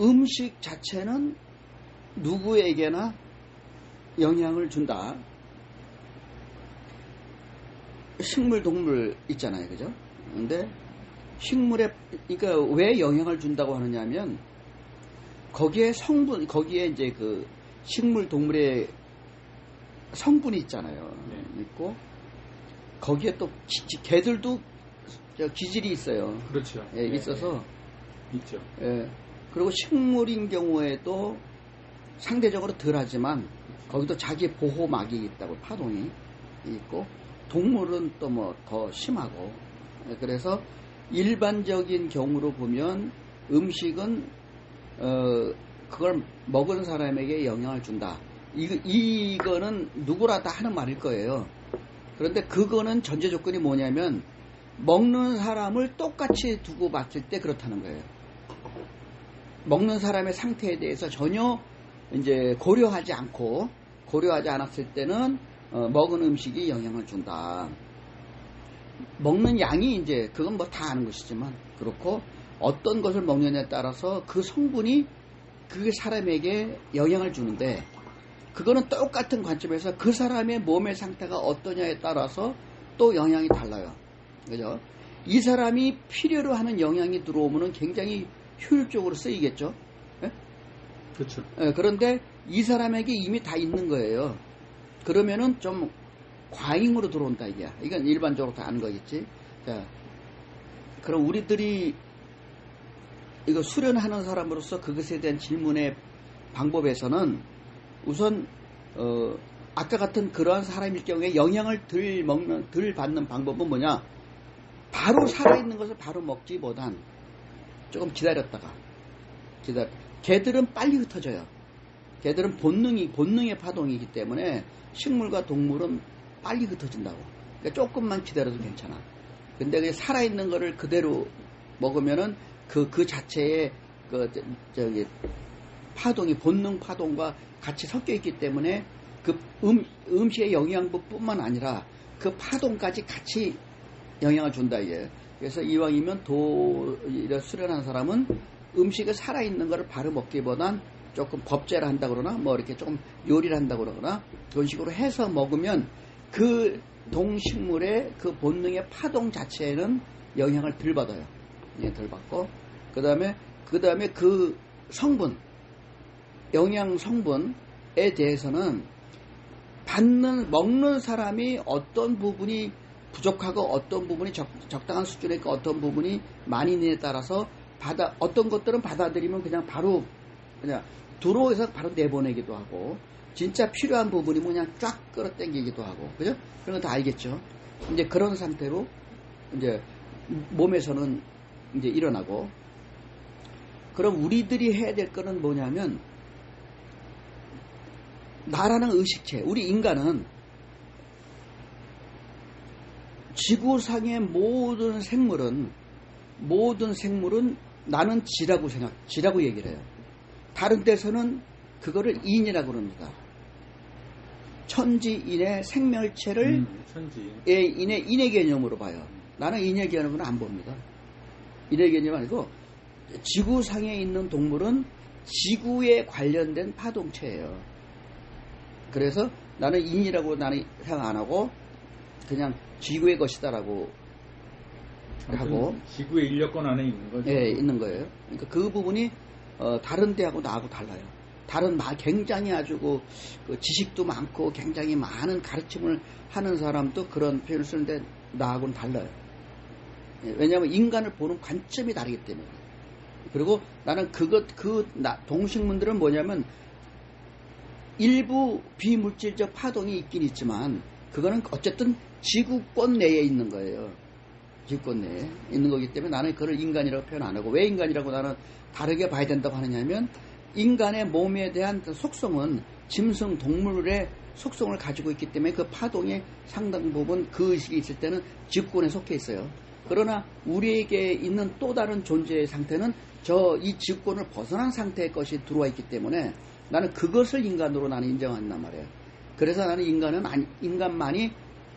음식 자체는 누구에게나 영향을 준다. 식물, 동물 있잖아요. 그죠? 근데 식물에, 그러니까 왜 영향을 준다고 하느냐면, 거기에 성분, 거기에 이제 그 식물, 동물의 성분이 있잖아요. 네. 있고, 거기에 또 개들도 기질이 있어요. 그렇죠. 예, 있어서. 있죠. 예. 그리고 식물인 경우에도 상대적으로 덜 하지만, 거기도 자기 보호막이 있다고, 파동이 있고, 동물은 또 뭐 더 심하고. 예, 그래서 일반적인 경우로 보면 음식은 그걸 먹은 사람에게 영향을 준다. 이거는 누구나 다 하는 말일 거예요. 그런데 그거는 전제 조건이 뭐냐면, 먹는 사람을 똑같이 두고 봤을 때 그렇다는 거예요. 먹는 사람의 상태에 대해서 전혀 이제 고려하지 않았을 때는 먹은 음식이 영향을 준다. 먹는 양이 이제 그건 뭐 다 아는 것이지만, 그렇고 어떤 것을 먹느냐에 따라서 그 성분이 그 사람에게 영향을 주는데, 그거는 똑같은 관점에서 그 사람의 몸의 상태가 어떠냐에 따라서 또 영향이 달라요. 그죠? 이 사람이 필요로 하는 영향이 들어오면 굉장히 효율적으로 쓰이겠죠. 예? 그렇죠. 예, 그런데 이 사람에게 이미 다 있는 거예요. 그러면은 좀 과잉으로 들어온다 이게. 이건 일반적으로 다 아는 거겠지. 자, 그럼 우리들이 이거 수련하는 사람으로서 그것에 대한 질문의 방법에서는 우선 아까 같은 그러한 사람일 경우에 영향을 덜 받는 방법은 뭐냐? 바로 살아있는 것을 바로 먹기보단 조금 기다렸다가 개들은 빨리 흩어져요. 개들은 본능의 파동이기 때문에 식물과 동물은 빨리 흩어진다고. 그러니까 조금만 기다려도 괜찮아. 근데 그 살아있는 거를 그대로 먹으면은 그 자체의 파동이 본능 파동과 같이 섞여 있기 때문에 그 음식의 영양분뿐만 아니라 그 파동까지 같이 영향을 준다 이게. 그래서 이왕이면 수련한 사람은 음식을 살아있는 거를 바로 먹기보단 조금 법제를 한다 그러나 뭐 이렇게 조금 요리를 한다 그러거나 그런 식으로 해서 먹으면 그 동식물의 그 본능의 파동 자체에는 영향을 덜 받아요. 덜 받고 그 다음에 그 성분, 영양 성분에 대해서는 먹는 사람이 어떤 부분이 부족하고 어떤 부분이 적당한 수준에 있고 어떤 부분이 많이 있느냐에 따라서 어떤 것들은 받아들이면 그냥 들어오서 바로 내보내기도 하고, 진짜 필요한 부분이 그냥 쫙 끌어당기기도 하고, 그죠? 그런 거 다 알겠죠? 이제 그런 상태로 이제 몸에서는 이제 일어나고, 그럼 우리들이 해야 될 거는 뭐냐면, 나라는 의식체, 우리 인간은 지구상의 모든 생물은 나는 지라고 얘기를 해요. 다른 데서는 그거를 인이라고 그럽니다. 천지인의 생명체를 인의 개념으로 봐요. 나는 인의 개념으로 안 봅니다. 인의 개념 아니고 지구상에 있는 동물은 지구에 관련된 파동체예요. 그래서 나는 인이라고 나는 생각 안 하고 그냥 지구의 것이다라고 하고, 지구의 인력권 안에 있는 거죠. 예, 있는 거예요. 그러니까 그 부분이 다른 데하고 나하고 달라요. 굉장히 아주 그 지식도 많고 굉장히 많은 가르침을 하는 사람도 그런 표현을 쓰는데 나하고는 달라요. 예, 왜냐하면 인간을 보는 관점이 다르기 때문에. 그리고 나는 동식물들은 뭐냐면 일부 비물질적 파동이 있긴 있지만 그거는 어쨌든 지구권 내에 있는 거예요. 지구권 내에 있는 거기 때문에 나는 그걸 인간이라고 표현 안 하고, 왜 인간이라고 나는 다르게 봐야 된다고 하느냐면, 인간의 몸에 대한 그 속성은 짐승 동물의 속성을 가지고 있기 때문에 그 파동의 상당 부분 그 의식이 있을 때는 지구권에 속해 있어요. 그러나 우리에게 있는 또 다른 존재의 상태는 이 지구권을 벗어난 상태의 것이 들어와 있기 때문에 나는 그것을 인간으로 나는 인정한단 말이에요. 그래서 나는 인간만이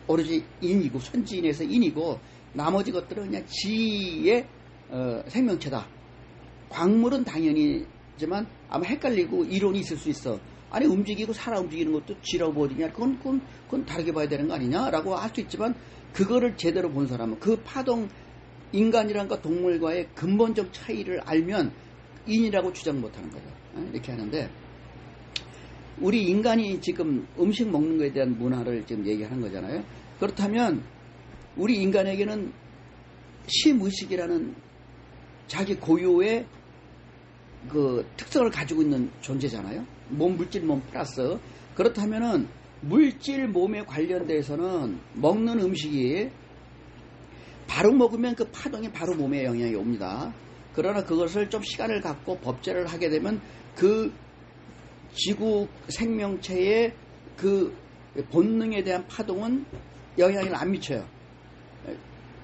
오로지 인이고, 천지인에서 인이고, 나머지 것들은 그냥 지의 생명체다. 광물은 당연히 하지만 아마 헷갈리고 이론이 있을 수 있어. 아니 움직이고 살아 움직이는 것도 쥐라고 어디냐? 그건 다르게 봐야 되는 거 아니냐라고 할 수 있지만 그거를 제대로 본 사람은 그 파동 인간이란가 동물과의 근본적 차이를 알면 인이라고 주장 못하는 거죠. 이렇게 하는데 우리 인간이 지금 음식 먹는 것에 대한 문화를 지금 얘기하는 거잖아요. 그렇다면 우리 인간에게는 심의식이라는 자기 고유의 그 특성을 가지고 있는 존재잖아요. 몸 물질 몸 플러스 그렇다면은 물질 몸에 관련돼서는 먹는 음식이 바로 먹으면 그 파동이 바로 몸에 영향이 옵니다. 그러나 그것을 좀 시간을 갖고 법제를 하게 되면 그 지구 생명체의 그 본능에 대한 파동은 영향을 안 미쳐요.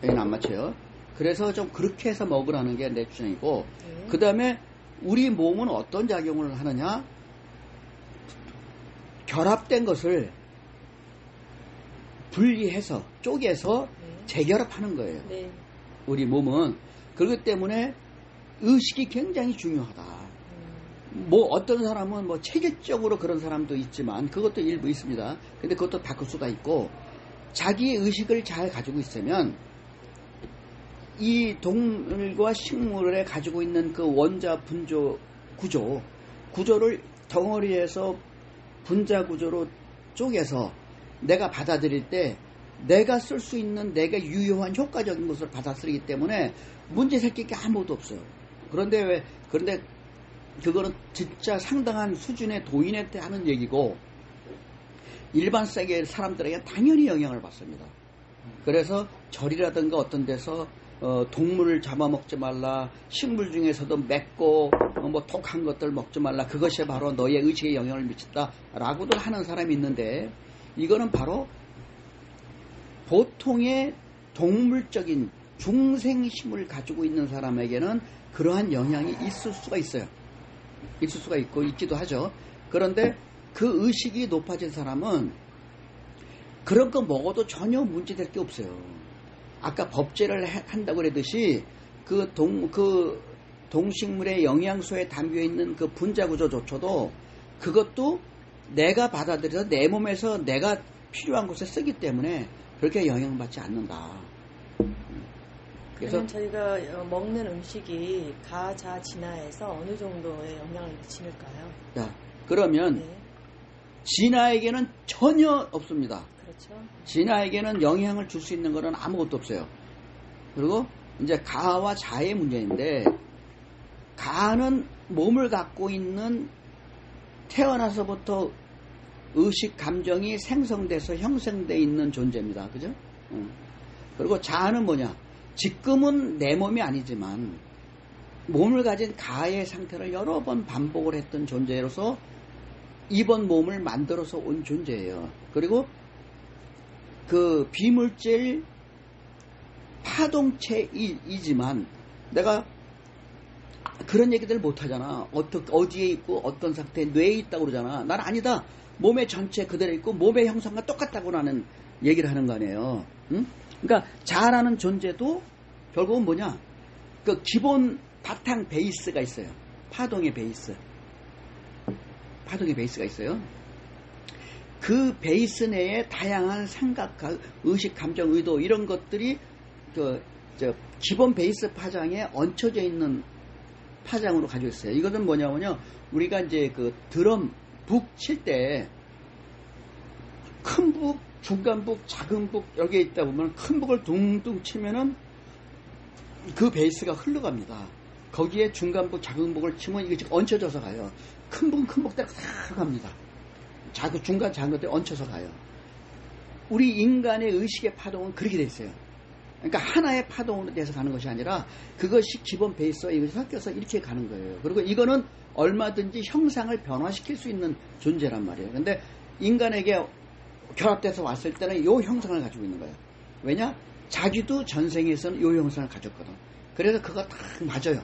영향을 안 미쳐요. 그래서 좀 그렇게 해서 먹으라는 게 내 주장이고 그 다음에 우리 몸은 어떤 작용을 하느냐 결합된 것을 분리해서 쪼개서 재결합하는 거예요. 네. 우리 몸은 그렇기 때문에 의식이 굉장히 중요하다. 뭐 어떤 사람은 뭐 체계적으로 그런 사람도 있지만 그것도 일부 있습니다. 근데 그것도 바꿀 수가 있고 자기의 의식을 잘 가지고 있으면 이 동물과 식물에 가지고 있는 그 원자 분조 구조를 덩어리에서 분자 구조로 쪼개서 내가 받아들일 때 내가 쓸 수 있는 내가 유효한 효과적인 것을 받아쓰기 때문에 문제 생길 게 아무것도 없어요. 그런데 그거는 진짜 상당한 수준의 도인한테 하는 얘기고 일반 세계 사람들에게 당연히 영향을 받습니다. 그래서 절이라든가 어떤 데서 동물을 잡아먹지 말라, 식물 중에서도 맵고 뭐 독한 것들 먹지 말라, 그것이 바로 너의 의식에 영향을 미친다 라고도 하는 사람이 있는데 이거는 바로 보통의 동물적인 중생심을 가지고 있는 사람에게는 그러한 영향이 있을 수가 있어요. 있을 수가 있고 있기도 하죠. 그런데 그 의식이 높아진 사람은 그런 거 먹어도 전혀 문제될 게 없어요. 아까 법제를 한다고 그랬듯이 그 동식물의 영양소에 담겨있는 그 분자구조조차도 그것도 내가 받아들여서 내 몸에서 내가 필요한 곳에 쓰기 때문에 그렇게 영향받지 않는다. 그러면 저희가 먹는 음식이 가자 진화에서 어느 정도의 영향을 미칠까요? 자, 그러면 네. 진화에게는 전혀 없습니다. 그렇죠. 진화에게는 영향을 줄 수 있는 것은 아무것도 없어요. 그리고 이제 가와 자의 문제인데 가는 몸을 갖고 있는 태어나서부터 의식 감정이 생성돼서 형성되어 있는 존재입니다. 그죠? 그리고 자아는 뭐냐? 지금은 내 몸이 아니지만 몸을 가진 가의 상태를 여러 번 반복을 했던 존재로서 이번 몸을 만들어서 온 존재예요. 그리고 그 비물질 파동체이지만 내가 그런 얘기들 못하잖아. 어디에 있고 어떤 상태에 뇌에 있다고 그러잖아. 난 아니다. 몸의 전체 그대로 있고 몸의 형상과 똑같다고 나는 얘기를 하는 거 아니에요. 응? 그러니까 자아라는 존재도 결국은 뭐냐? 그 기본 바탕 베이스가 있어요. 파동의 베이스. 파동의 베이스가 있어요. 그 베이스 내에 다양한 생각, 의식, 감정, 의도 이런 것들이 기본 베이스 파장에 얹혀져 있는 파장으로 가지고 있어요. 이것은 뭐냐면요. 우리가 이제 그 드럼 북 칠 때 큰 북, 중간 북, 작은 북 여기에 있다 보면 큰 북을 둥둥 치면은 그 베이스가 흘러갑니다. 거기에 중간 북, 작은 북을 치면 이게 지금 얹혀져서 가요. 큰 북은 큰 북대로 다 갑니다. 중간 작은 것들이 얹혀서 가요. 우리 인간의 의식의 파동은 그렇게 돼 있어요. 그러니까 하나의 파동으로 돼서 가는 것이 아니라 그것이 기본 베이스와 이것이 섞여서 이렇게 가는 거예요. 그리고 이거는 얼마든지 형상을 변화시킬 수 있는 존재란 말이에요. 근데 인간에게 결합돼서 왔을 때는 이 형상을 가지고 있는 거예요. 왜냐? 자기도 전생에서는 이 형상을 가졌거든. 그래서 그거 딱 맞아요.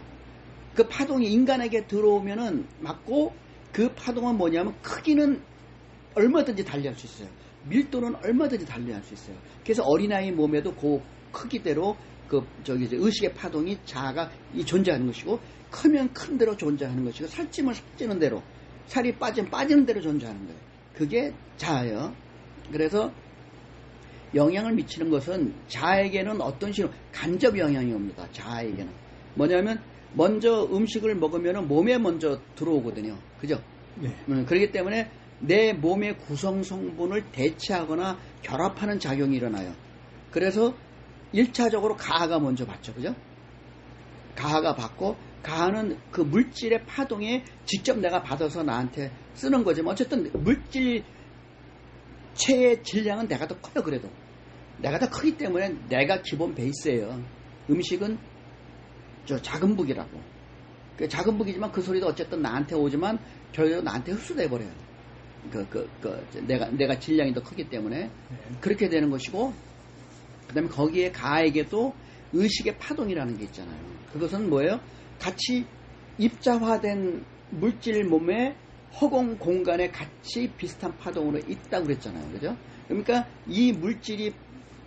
그 파동이 인간에게 들어오면은 맞고 그 파동은 뭐냐면 크기는 얼마든지 달리할 수 있어요. 밀도는 얼마든지 달리할 수 있어요. 그래서 어린아이 몸에도 그 크기대로 의식의 파동이 자아가 존재하는 것이고 크면 큰 대로 존재하는 것이고 살찌면 살찌는 대로, 살이 빠지면 빠지는 대로 존재하는 거예요. 그게 자아예요. 그래서 영향을 미치는 것은 자아에게는 어떤 식으로 간접 영향이 옵니다. 자아에게는 뭐냐면 먼저 음식을 먹으면 몸에 먼저 들어오거든요. 그죠? 네. 그렇기 때문에 내 몸의 구성 성분을 대체하거나 결합하는 작용이 일어나요. 그래서 1차적으로 가하가 먼저 받죠. 그죠? 가하가 받고, 가하는 그 물질의 파동에 직접 내가 받아서 나한테 쓰는 거지만 어쨌든 물질체의 질량은 내가 더 커요. 그래도 내가 더 크기 때문에 내가 기본 베이스예요. 음식은 저 작은 북이라고. 작은 북이지만 그 소리도 어쨌든 나한테 오지만 결국 나한테 흡수돼 버려요. 내가 질량이 더 크기 때문에. 네. 그렇게 되는 것이고, 그 다음에 거기에 가에게도 의식의 파동이라는 게 있잖아요. 그것은 뭐예요? 같이 입자화된 물질 몸에 허공 공간에 같이 비슷한 파동으로 있다고 그랬잖아요. 그죠? 그러니까 이 물질이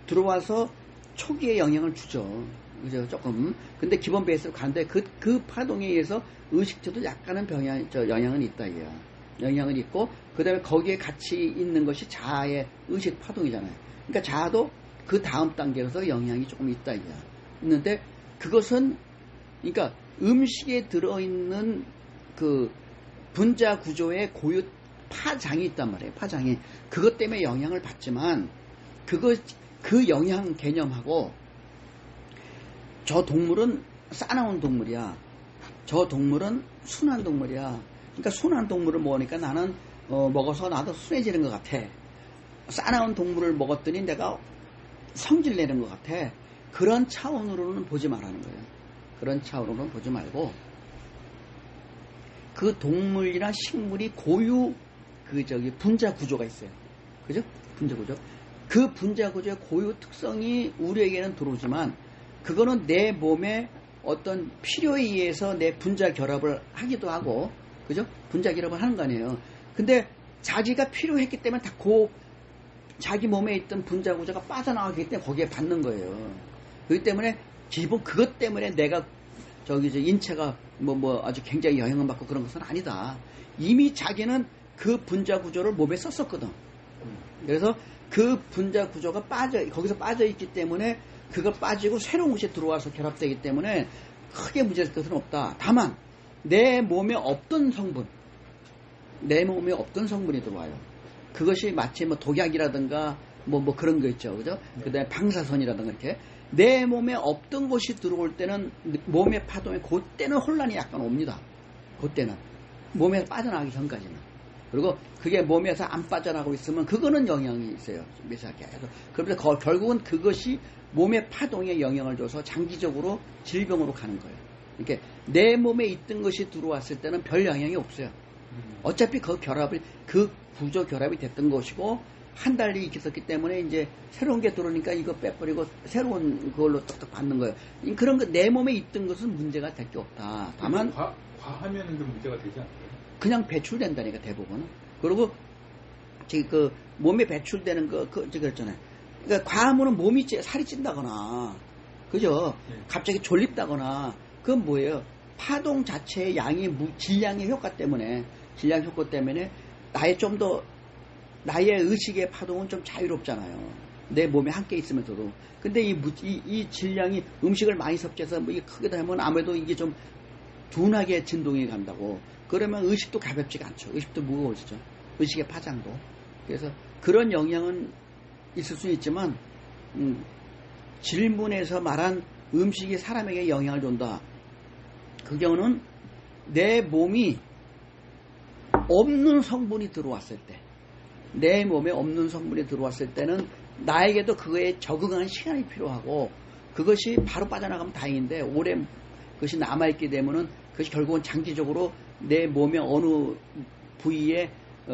들어와서 초기에 영향을 주죠. 그죠? 조금. 근데 기본 베이스로 가는데 그 파동에 의해서 의식체도 약간은 영향은 있다. 이야. 영향은 있고, 그 다음에 거기에 같이 있는 것이 자아의 의식 파동이잖아요. 그러니까 자아도 그 다음 단계로서 영향이 조금 있다. 이야. 있는데 그것은, 그러니까 음식에 들어있는 그 분자 구조의 고유 파장이 있단 말이에요. 파장이. 그것 때문에 영향을 받지만, 그 영향 개념하고, 저 동물은 싸나운 동물이야. 저 동물은 순한 동물이야. 그러니까 순한 동물을 먹으니까 나는 먹어서 나도 순해지는 것 같아. 싸나운 동물을 먹었더니 내가 성질 내는 것 같아. 그런 차원으로는 보지 말라는 거예요. 그런 차원으로는 보지 말고, 그 동물이나 식물이 고유 분자 구조가 있어요. 그죠? 분자 구조. 그 분자 구조의 고유 특성이 우리에게는 들어오지만, 그거는 내 몸에 어떤 필요에 의해서 내 분자 결합을 하기도 하고, 그죠? 분자 결합을 하는 거 아니에요. 근데 자기가 필요했기 때문에 다 자기 몸에 있던 분자 구조가 빠져나가기 때문에 거기에 받는 거예요. 그렇기 때문에 기본 그것 때문에 내가 인체가 아주 굉장히 영향을 받고 그런 것은 아니다. 이미 자기는 그 분자 구조를 몸에 썼었거든. 그래서 그 분자 구조가 거기서 빠져있기 때문에 그거 빠지고 새로운 것이 들어와서 결합되기 때문에 크게 문제될 것은 없다. 다만 내 몸에 없던 성분이 들어와요. 그것이 마치 독약이라든가 그런 거 있죠. 그죠? 네. 그 다음에 방사선이라든가 이렇게. 내 몸에 없던 것이 들어올 때는 몸의 파동에 그때는 혼란이 약간 옵니다. 그때는. 몸에서 빠져나가기 전까지는. 그리고 그게 몸에서 안 빠져나가고 있으면 그거는 영향이 있어요. 계속. 그런데 결국은 그것이 몸의 파동에 영향을 줘서 장기적으로 질병으로 가는 거예요. 이렇게 내 몸에 있던 것이 들어왔을 때는 별 영향이 없어요. 어차피 그 구조 결합이 됐던 것이고, 한 달이 있었기 때문에 이제 새로운 게 들어오니까 이거 빼버리고 새로운 그걸로 뚝뚝 받는 거예요. 그런 거 내 몸에 있던 것은 문제가 될 게 없다. 다만 과하면 좀 문제가 되지 않나요? 그냥 배출된다니까 대부분은. 그리고 그 몸에 배출되는 그랬잖아요. 그러니까 과하면은 살이 찐다거나, 그죠? 네. 갑자기 졸립다거나, 그건 뭐예요? 파동 자체의 질량의 효과 때문에 나의 의식의 파동은 좀 자유롭잖아요. 내 몸에 함께 있으면서도. 근데 이 질량이 음식을 많이 섭취해서 이게 크게 되면 아무래도 이게 좀 둔하게 진동이 간다고. 그러면 의식도 가볍지가 않죠. 의식도 무거워지죠. 의식의 파장도. 그래서 그런 영향은 있을 수 있지만, 질문에서 말한 음식이 사람에게 영향을 준다. 그 경우는 내 몸이 없는 성분이 들어왔을 때, 내 몸에 없는 성분이 들어왔을 때는 나에게도 그거에 적응하는 시간이 필요하고, 그것이 바로 빠져나가면 다행인데 오래 그것이 남아있게 되면은 그것이 결국은 장기적으로 내 몸의 어느 부위에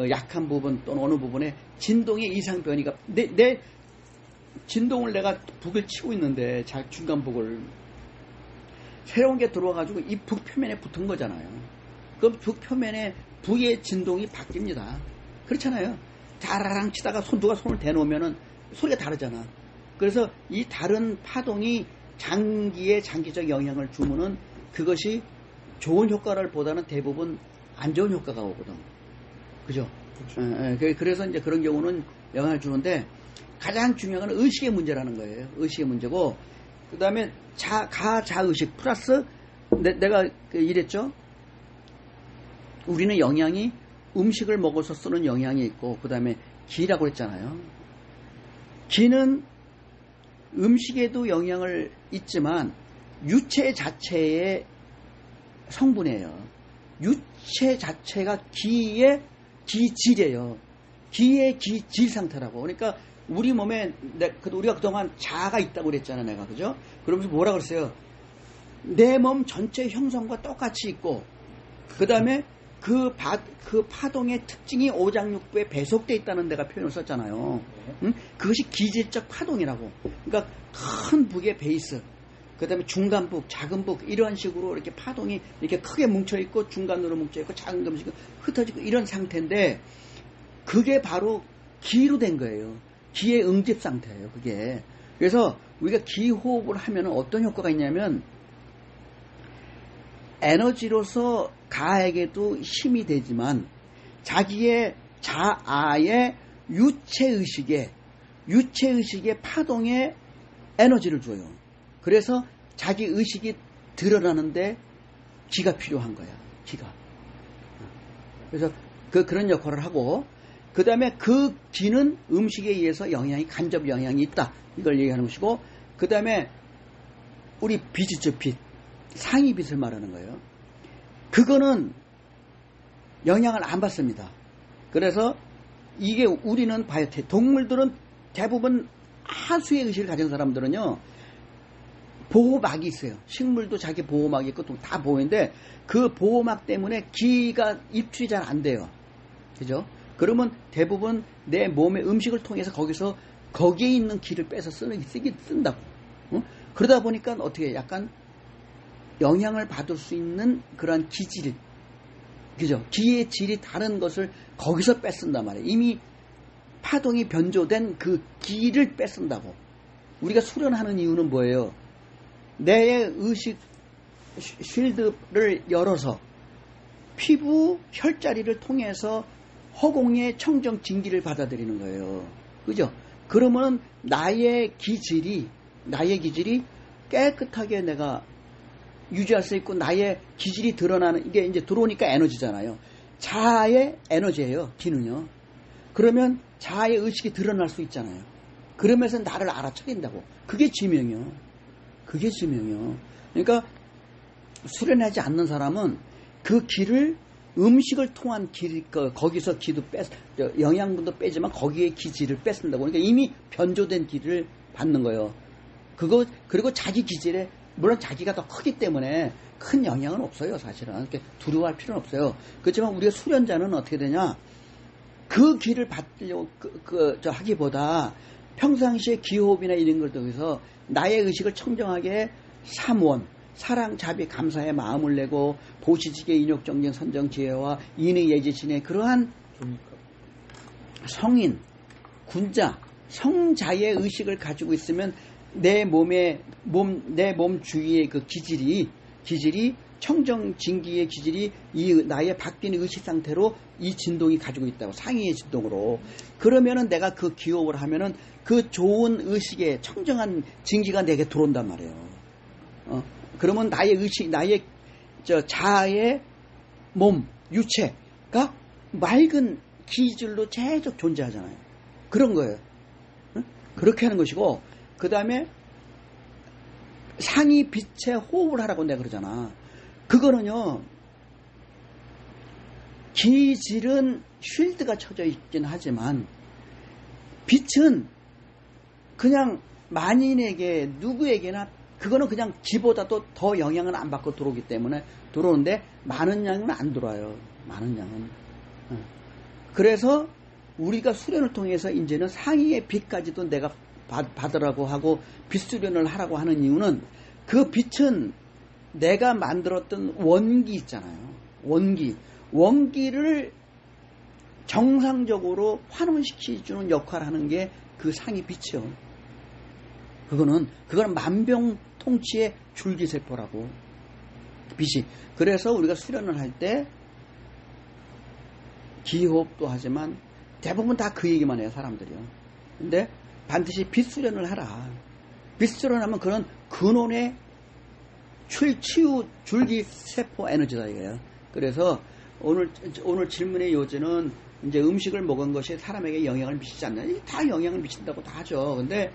약한 부분 또는 어느 부분에 진동의 이상 변이가 내 진동을 내가 북을 치고 있는데 중간 북을 새로운 게 들어와가지고 이 북 표면에 붙은 거잖아요. 그럼 북 표면에 북의 진동이 바뀝니다. 그렇잖아요. 자라랑 치다가 누가 손을 대놓으면은 소리가 다르잖아. 그래서 이 다른 파동이 장기적 영향을 주면은 그것이 좋은 효과를 보다는 대부분 안 좋은 효과가 오거든. 그죠? 그렇죠. 그래서 이제 그런 경우는 영향을 주는데 가장 중요한 건 의식의 문제라는 거예요. 의식의 문제고, 그 다음에 가자의식 플러스 내가 이랬죠. 우리는 영양이 음식을 먹어서 쓰는 영양이 있고, 그 다음에 기라고 했잖아요. 기는 음식에도 영향을 있지만 유체 자체의 성분이에요. 유체 자체가 기의 기질이에요. 기의 기질 상태라고. 그러니까 우리 몸에 우리가 그동안 자가 있다고 그랬잖아, 내가. 그죠? 그러면서 뭐라 그랬어요? 내 몸 전체 형성과 똑같이 있고, 그 다음에 그 파동의 특징이 오장육부에 배속돼 있다는 데가 표현을 썼잖아요. 응? 그것이 기질적 파동이라고. 그러니까 큰 북의 베이스, 그 다음에 중간북, 작은북, 이런 식으로 이렇게 파동이 이렇게 크게 뭉쳐있고, 중간으로 뭉쳐있고, 작은 금씩 흩어지고, 이런 상태인데, 그게 바로 기로 된 거예요. 기의 응집 상태예요, 그게. 그래서 우리가 기호흡을 하면 어떤 효과가 있냐면, 에너지로서 가에게도 힘이 되지만, 자기의 자아의 유체의식에 파동에 에너지를 줘요. 그래서 자기 의식이 드러나는데 기가 필요한 거야, 기가. 그래서 그런 역할을 하고, 그 다음에 그 기는 음식에 의해서 간접 영향이 있다. 이걸 얘기하는 것이고, 그 다음에 우리 빛이죠, 빛. 상위빛을 말하는 거예요. 그거는 영향을 안 받습니다. 그래서 이게 우리는 봐요. 동물들은 대부분 하수의 의식을 가진 사람들은요, 보호막이 있어요. 식물도 자기 보호막이 있고 다 보호인데, 그 보호막 때문에 기가 입출이 잘 안 돼요. 그죠? 그러면 대부분 내 몸의 음식을 통해서 거기에 있는 기를 빼서 쓴다고. 그러다 보니까 어떻게 약간 영향을 받을 수 있는 그런 기질, 그죠? 기의 질이 다른 것을 거기서 뺏쓴단 말이에요. 이미 파동이 변조된 그 기를 뺏쓴다고. 우리가 수련하는 이유는 뭐예요? 내 의식 쉴드를 열어서 피부 혈자리를 통해서 허공의 청정 진기를 받아들이는 거예요. 그죠? 그러면 나의 기질이 깨끗하게 내가 유지할 수 있고, 나의 기질이 드러나는, 이게 이제 들어오니까 에너지잖아요. 자아의 에너지예요, 기는요. 그러면 자아의 의식이 드러날 수 있잖아요. 그러면서 나를 알아차린다고. 그게 지명이요. 그러니까 수련하지 않는 사람은 그 기를, 음식을 통한 길, 거기서 기도 영양분도 빼지만 거기에 기질을 뺏는다고. 그러니까 이미 변조된 기를 받는 거예요. 그리고 자기 기질에, 물론 자기가 더 크기 때문에 큰 영향은 없어요, 사실은. 이렇게 두려워할 필요는 없어요. 그렇지만 우리가 수련자는 어떻게 되냐? 그 기를 받으려고 하기보다 평상시에 기호흡이나 이런 걸 통해서 나의 의식을 청정하게 삼원, 사랑, 자비, 감사의 마음을 내고, 보시지계, 인욕, 정정, 선정, 지혜와 인의, 예지신의 그러한 성인, 군자, 성자의 의식을 가지고 있으면 내 몸 주위의 그 기질이 청정 진기의 기질이 나의 바뀐 의식 상태로 이 진동이 가지고 있다고, 상위의 진동으로. 그러면은 내가 그 기호흡을 하면은 그 좋은 의식의 청정한 진기가 내게 들어온단 말이에요. 그러면 나의 의식, 나의 자아의 몸, 유체가 맑은 기질로 계속 존재하잖아요. 그런 거예요. 그렇게 하는 것이고, 그 다음에 상이 빛의 호흡을 하라고 내가 그러잖아. 그거는요, 기질은 쉴드가 쳐져 있긴 하지만, 빛은 그냥 만인에게, 누구에게나, 그거는 그냥 기보다도 더 영향을 안 받고 들어오기 때문에 들어오는데, 많은 양은 안 들어와요. 많은 양은. 그래서 우리가 수련을 통해서 이제는 상위의 빛까지도 내가 받으라고 하고 빛수련을 하라고 하는 이유는, 그 빛은 내가 만들었던 원기 있잖아요. 원기를 정상적으로 환원시켜주는 역할을 하는 게 그 상위 빛이요. 그거는 만병통치의 줄기세포라고. 빛이. 그래서 우리가 수련을 할 때 기호흡도 하지만 대부분 다 그 얘기만 해요, 사람들이요. 근데 반드시 빛 수련을 하라. 빛 수련하면 그런 근원의 치유 줄기 세포 에너지다 이거예요. 그래서 오늘 질문의 요지는 이제 음식을 먹은 것이 사람에게 영향을 미치지 않냐. 다 영향을 미친다고 다 하죠. 근데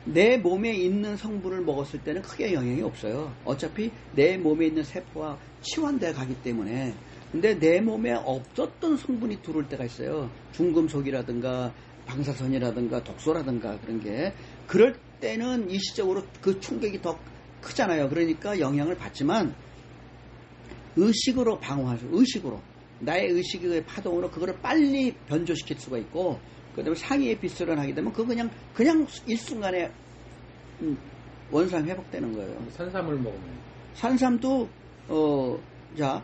내 몸에 있는 성분을 먹었을 때는 크게 영향이 없어요. 어차피 내 몸에 있는 세포와 치환돼 가기 때문에. 근데 내 몸에 없었던 성분이 들어올 때가 있어요. 중금속이라든가 방사선이라든가 독소라든가 그런 게. 그럴 때는 일시적으로 그 충격이 더 크잖아요. 그러니까 영향을 받지만 의식으로 방어하죠. 의식으로. 나의 의식의 파동으로 그거를 빨리 변조시킬 수가 있고, 그 다음에 상위의 빛을 하게 되면 그거 그냥 일순간에 원상 회복되는 거예요. 산삼을 먹으면. 산삼도, 자,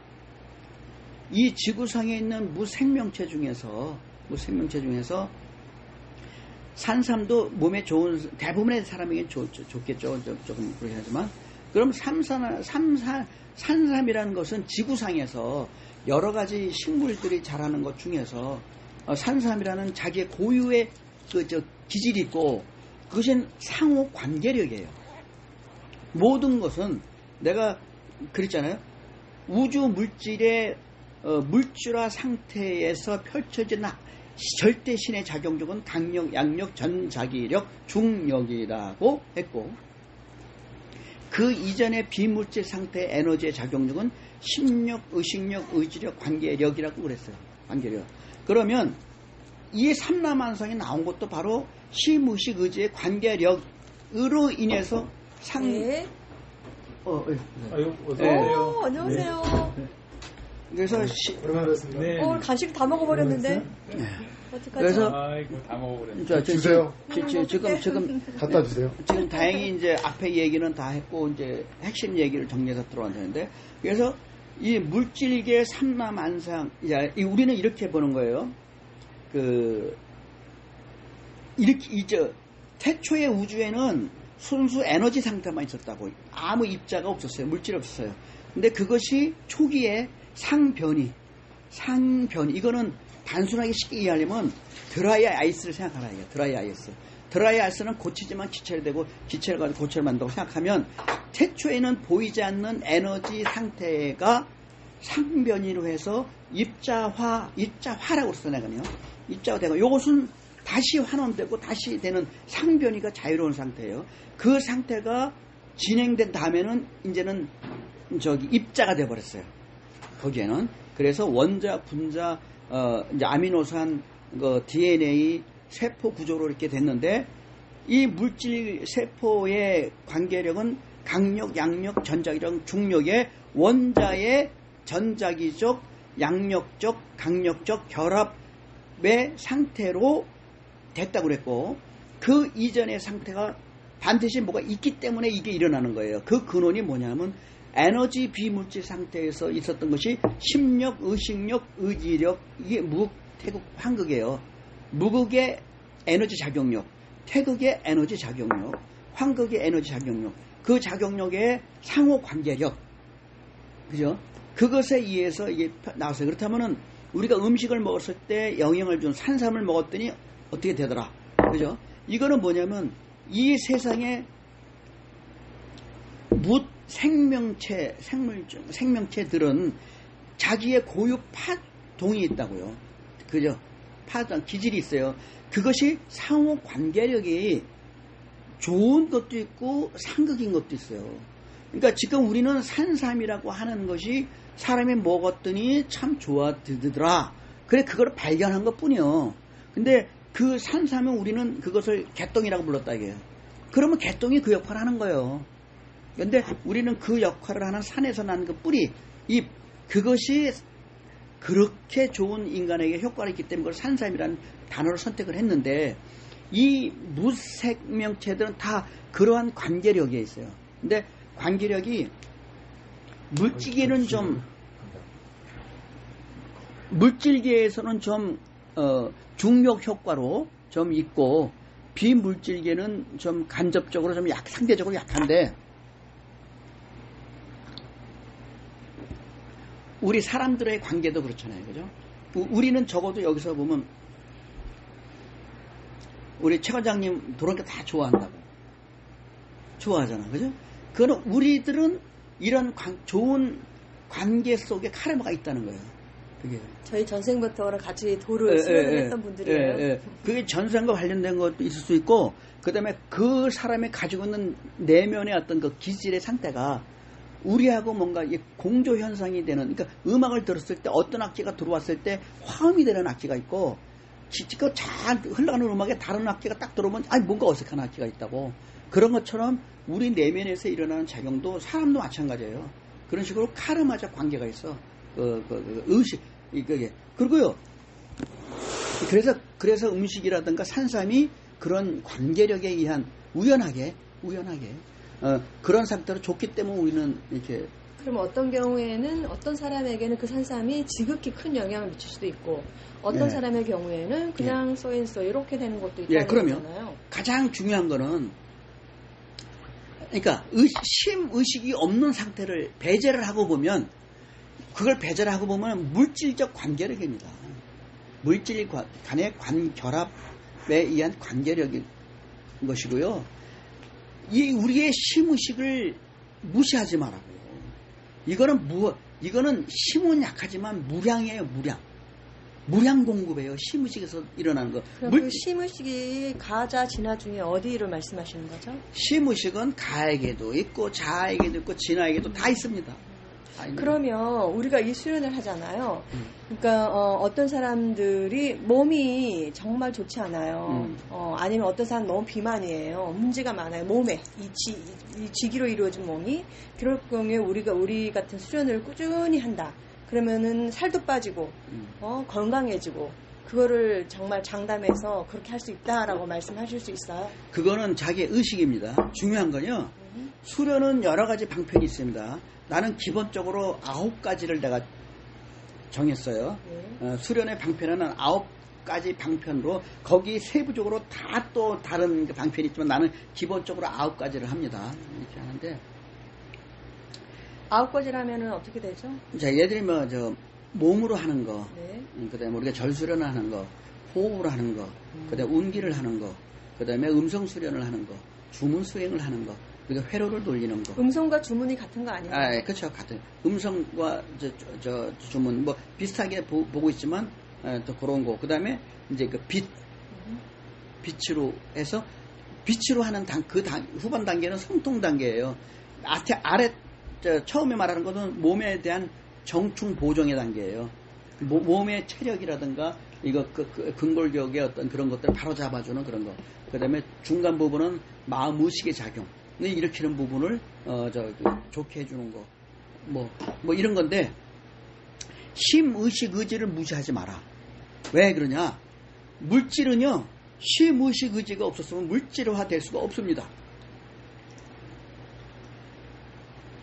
이 지구상에 있는 무생명체 중에서 산삼도 몸에 좋은, 대부분의 사람에게 좋겠죠. 조금 그렇긴 하지만. 그럼 산삼이라는 것은 지구상에서 여러 가지 식물들이 자라는 것 중에서 산삼이라는 자기의 고유의 기질이 있고, 그것은 상호 관계력이에요. 모든 것은 내가 그랬잖아요. 우주 물질의 물질화 상태에서 펼쳐진 절대 신의 작용력은 강력, 양력, 전자기력, 중력이라고 했고, 그 이전의 비물질 상태의 에너지의 작용력은 심력, 의식력, 의지력, 관계력이라고 그랬어요. 관계력. 그러면 이 삼라만상이 나온 것도 바로 심의식, 의지의 관계력으로 인해서 네. 아유, 어서오세요. 안녕하세요. 네. 그래서 네. 간식 다 먹어버렸는데. 네. 어떡하지? 그래서 아이고, 다 먹어버렸네. 주세요. 지금 갖다 주세요. 지금 다행히 이제 앞에 얘기는 다 했고 이제 핵심 얘기를 정리해서 들어왔는데, 그래서 이 물질계 삼라만상, 우리는 이렇게 보는 거예요. 이렇게 이제 태초의 우주에는 순수 에너지 상태만 있었다고. 아무 입자가 없었어요. 물질이 없었어요. 근데 그것이 초기에 상변이 이거는 단순하게 쉽게 이해하려면 드라이 아이스를 생각하라 이게. 드라이 아이스. 드라이 아이스는 고치지만 기체를 대고 기체를 가지고 고체를 만든다고 생각하면, 태초에는 보이지 않는 에너지 상태가 상변이로 해서 입자화라고 써내거든요. 입자가 되고, 이것은 다시 환원되고 다시 되는 상변이가 자유로운 상태예요. 그 상태가 진행된 다음에는 이제는 입자가 돼버렸어요. 거기에는. 그래서 원자, 분자, 이제 아미노산, DNA, 세포 구조로 이렇게 됐는데, 이 물질 세포의 관계력은 강력, 양력, 전자기력, 중력의 원자의 전자기적, 양력적, 강력적 결합의 상태로 됐다고 그랬고, 그 이전의 상태가 반드시 뭐가 있기 때문에 이게 일어나는 거예요. 그 근원이 뭐냐면 에너지 비물질 상태에서 있었던 것이 심력, 의식력, 의지력, 이게 무극, 태극, 환극이에요. 무극의 에너지 작용력, 태극의 에너지 작용력, 환극의 에너지 작용력, 그 작용력의 상호 관계력, 그죠? 그것에 의해서 이게 나왔어요. 그렇다면은 우리가 음식을 먹었을 때 영향을 준 산삼을 먹었더니 어떻게 되더라, 그죠? 이거는 뭐냐면 이 세상에 생명체들은 자기의 고유 파동이 있다고요. 그죠? 파동, 기질이 있어요. 그것이 상호 관계력이 좋은 것도 있고 상극인 것도 있어요. 그러니까 지금 우리는 산삼이라고 하는 것이 사람이 먹었더니 참 좋아지더라. 그래, 그걸 발견한 것 뿐이요. 근데 그 산삼은 우리는 그것을 개똥이라고 불렀다 이게요. 그러면 개똥이 그 역할을 하는 거예요. 근데 우리는 그 역할을 하는 산에서 나는 그 뿌리, 그것이 그렇게 좋은 인간에게 효과가 있기 때문에 그걸 산삼이라는 단어를 선택을 했는데, 이 무생명체들은 다 그러한 관계력이 있어요. 근데 관계력이 물질계는 좀, 물질계에서는 좀 중력 효과로 좀 있고, 비물질계는 좀 간접적으로 좀 상대적으로 약한데, 우리 사람들의 관계도 그렇잖아요. 그죠? 우리는 적어도 여기서 보면 우리 최 과장님 그런 게 다 좋아한다고. 좋아하잖아. 그죠? 그거는 우리들은 이런 좋은 관계 속에 카르마가 있다는 거예요. 그게. 저희 전생부터 같이 도를 수련을 했던 분들이에요. 그게 전생과 관련된 것도 있을 수 있고, 그 다음에 그 사람이 가지고 있는 내면의 어떤 그 기질의 상태가 우리하고 뭔가 공조 현상이 되는, 그러니까 음악을 들었을 때 어떤 악기가 들어왔을 때 화음이 되는 악기가 있고, 그 잘 흘러가는 음악에 다른 악기가 딱 들어오면 뭔가 어색한 악기가 있다고. 그런 것처럼 우리 내면에서 일어나는 작용도 사람도 마찬가지예요. 그런 식으로 카르마적 관계가 있어. 의식, 이게. 그리고요. 그래서 음식이라든가 산삼이 그런 관계력에 의한 우연하게, 그런 상태로 좋기 때문에 우리는 이렇게. 그럼 어떤 경우에는 어떤 사람에게는 그 산삼이 지극히 큰 영향을 미칠 수도 있고, 어떤 사람의 경우에는 그냥 쏘인쏘 이렇게 되는 것도 있다는 거잖아요. 가장 중요한 거는, 그러니까 심의식이 없는 상태를 배제를 하고 보면, 그걸 배제를 하고 보면 물질적 관계력입니다. 물질 간의 결합에 의한 관계력인 것이고요. 우리의 심의식을 무시하지 말라고요. 이거는 힘은 약하지만 무량이에요, 무량 공급이에요. 심의식에서 일어나는 거. 그럼 심의식이 가자 진화 중에 어디를 말씀하시는 거죠? 심의식은 가에게도 있고 자에게도 있고 진화에게도 다 있습니다. 그러면 우리가 이 수련을 하잖아요. 그러니까 어떤 사람들이 몸이 정말 좋지 않아요. 아니면 어떤 사람 너무 비만이에요. 문제가 많아요. 몸에 이 지기로 이루어진 몸이. 그럴 경우에 우리 같은 수련을 꾸준히 한다. 그러면은 살도 빠지고 건강해지고 그거를 정말 장담해서 그렇게 할 수 있다라고 말씀하실 수 있어요? 그거는 자기의 의식입니다. 중요한 건요. 수련은 여러 가지 방편이 있습니다. 나는 기본적으로 9가지를 내가 정했어요. 수련의 방편은 9가지 방편으로 거기 세부적으로 다 또 다른 방편이 있지만 나는 기본적으로 9가지를 합니다. 이렇게 하는데 9가지를 하면은 어떻게 되죠? 자, 얘들이 몸으로 하는 거, 네. 그다음에 우리가 절수련을 하는 거, 호흡을 하는 거, 그다음에 운기를 하는 거, 그다음에 음성 수련을 하는 거, 주문 수행을 하는 거, 그리고 회로를 돌리는 거. 음성과 주문이 같은 거 아니에요? 그렇죠, 같은. 음성과 주문 비슷하게 보고 있지만 또 그런 거. 그다음에 이제 그 빛으로 해서 빛으로 하는 후반 단계는 성통 단계예요. 아래 처음에 말하는 것은 몸에 대한 정충 보정의 단계예요. 몸의 체력이라든가 이거 근골격의 어떤 그런 것들을 바로 잡아주는 그런 거. 그다음에 중간 부분은 마음 의식의 작용. 일으키는 부분을 좋게 해주는 거, 뭐 이런 건데 심 의식 의지를 무시하지 마라. 왜 그러냐? 물질은요 심 의식 의지가 없었으면 물질화 될 수가 없습니다.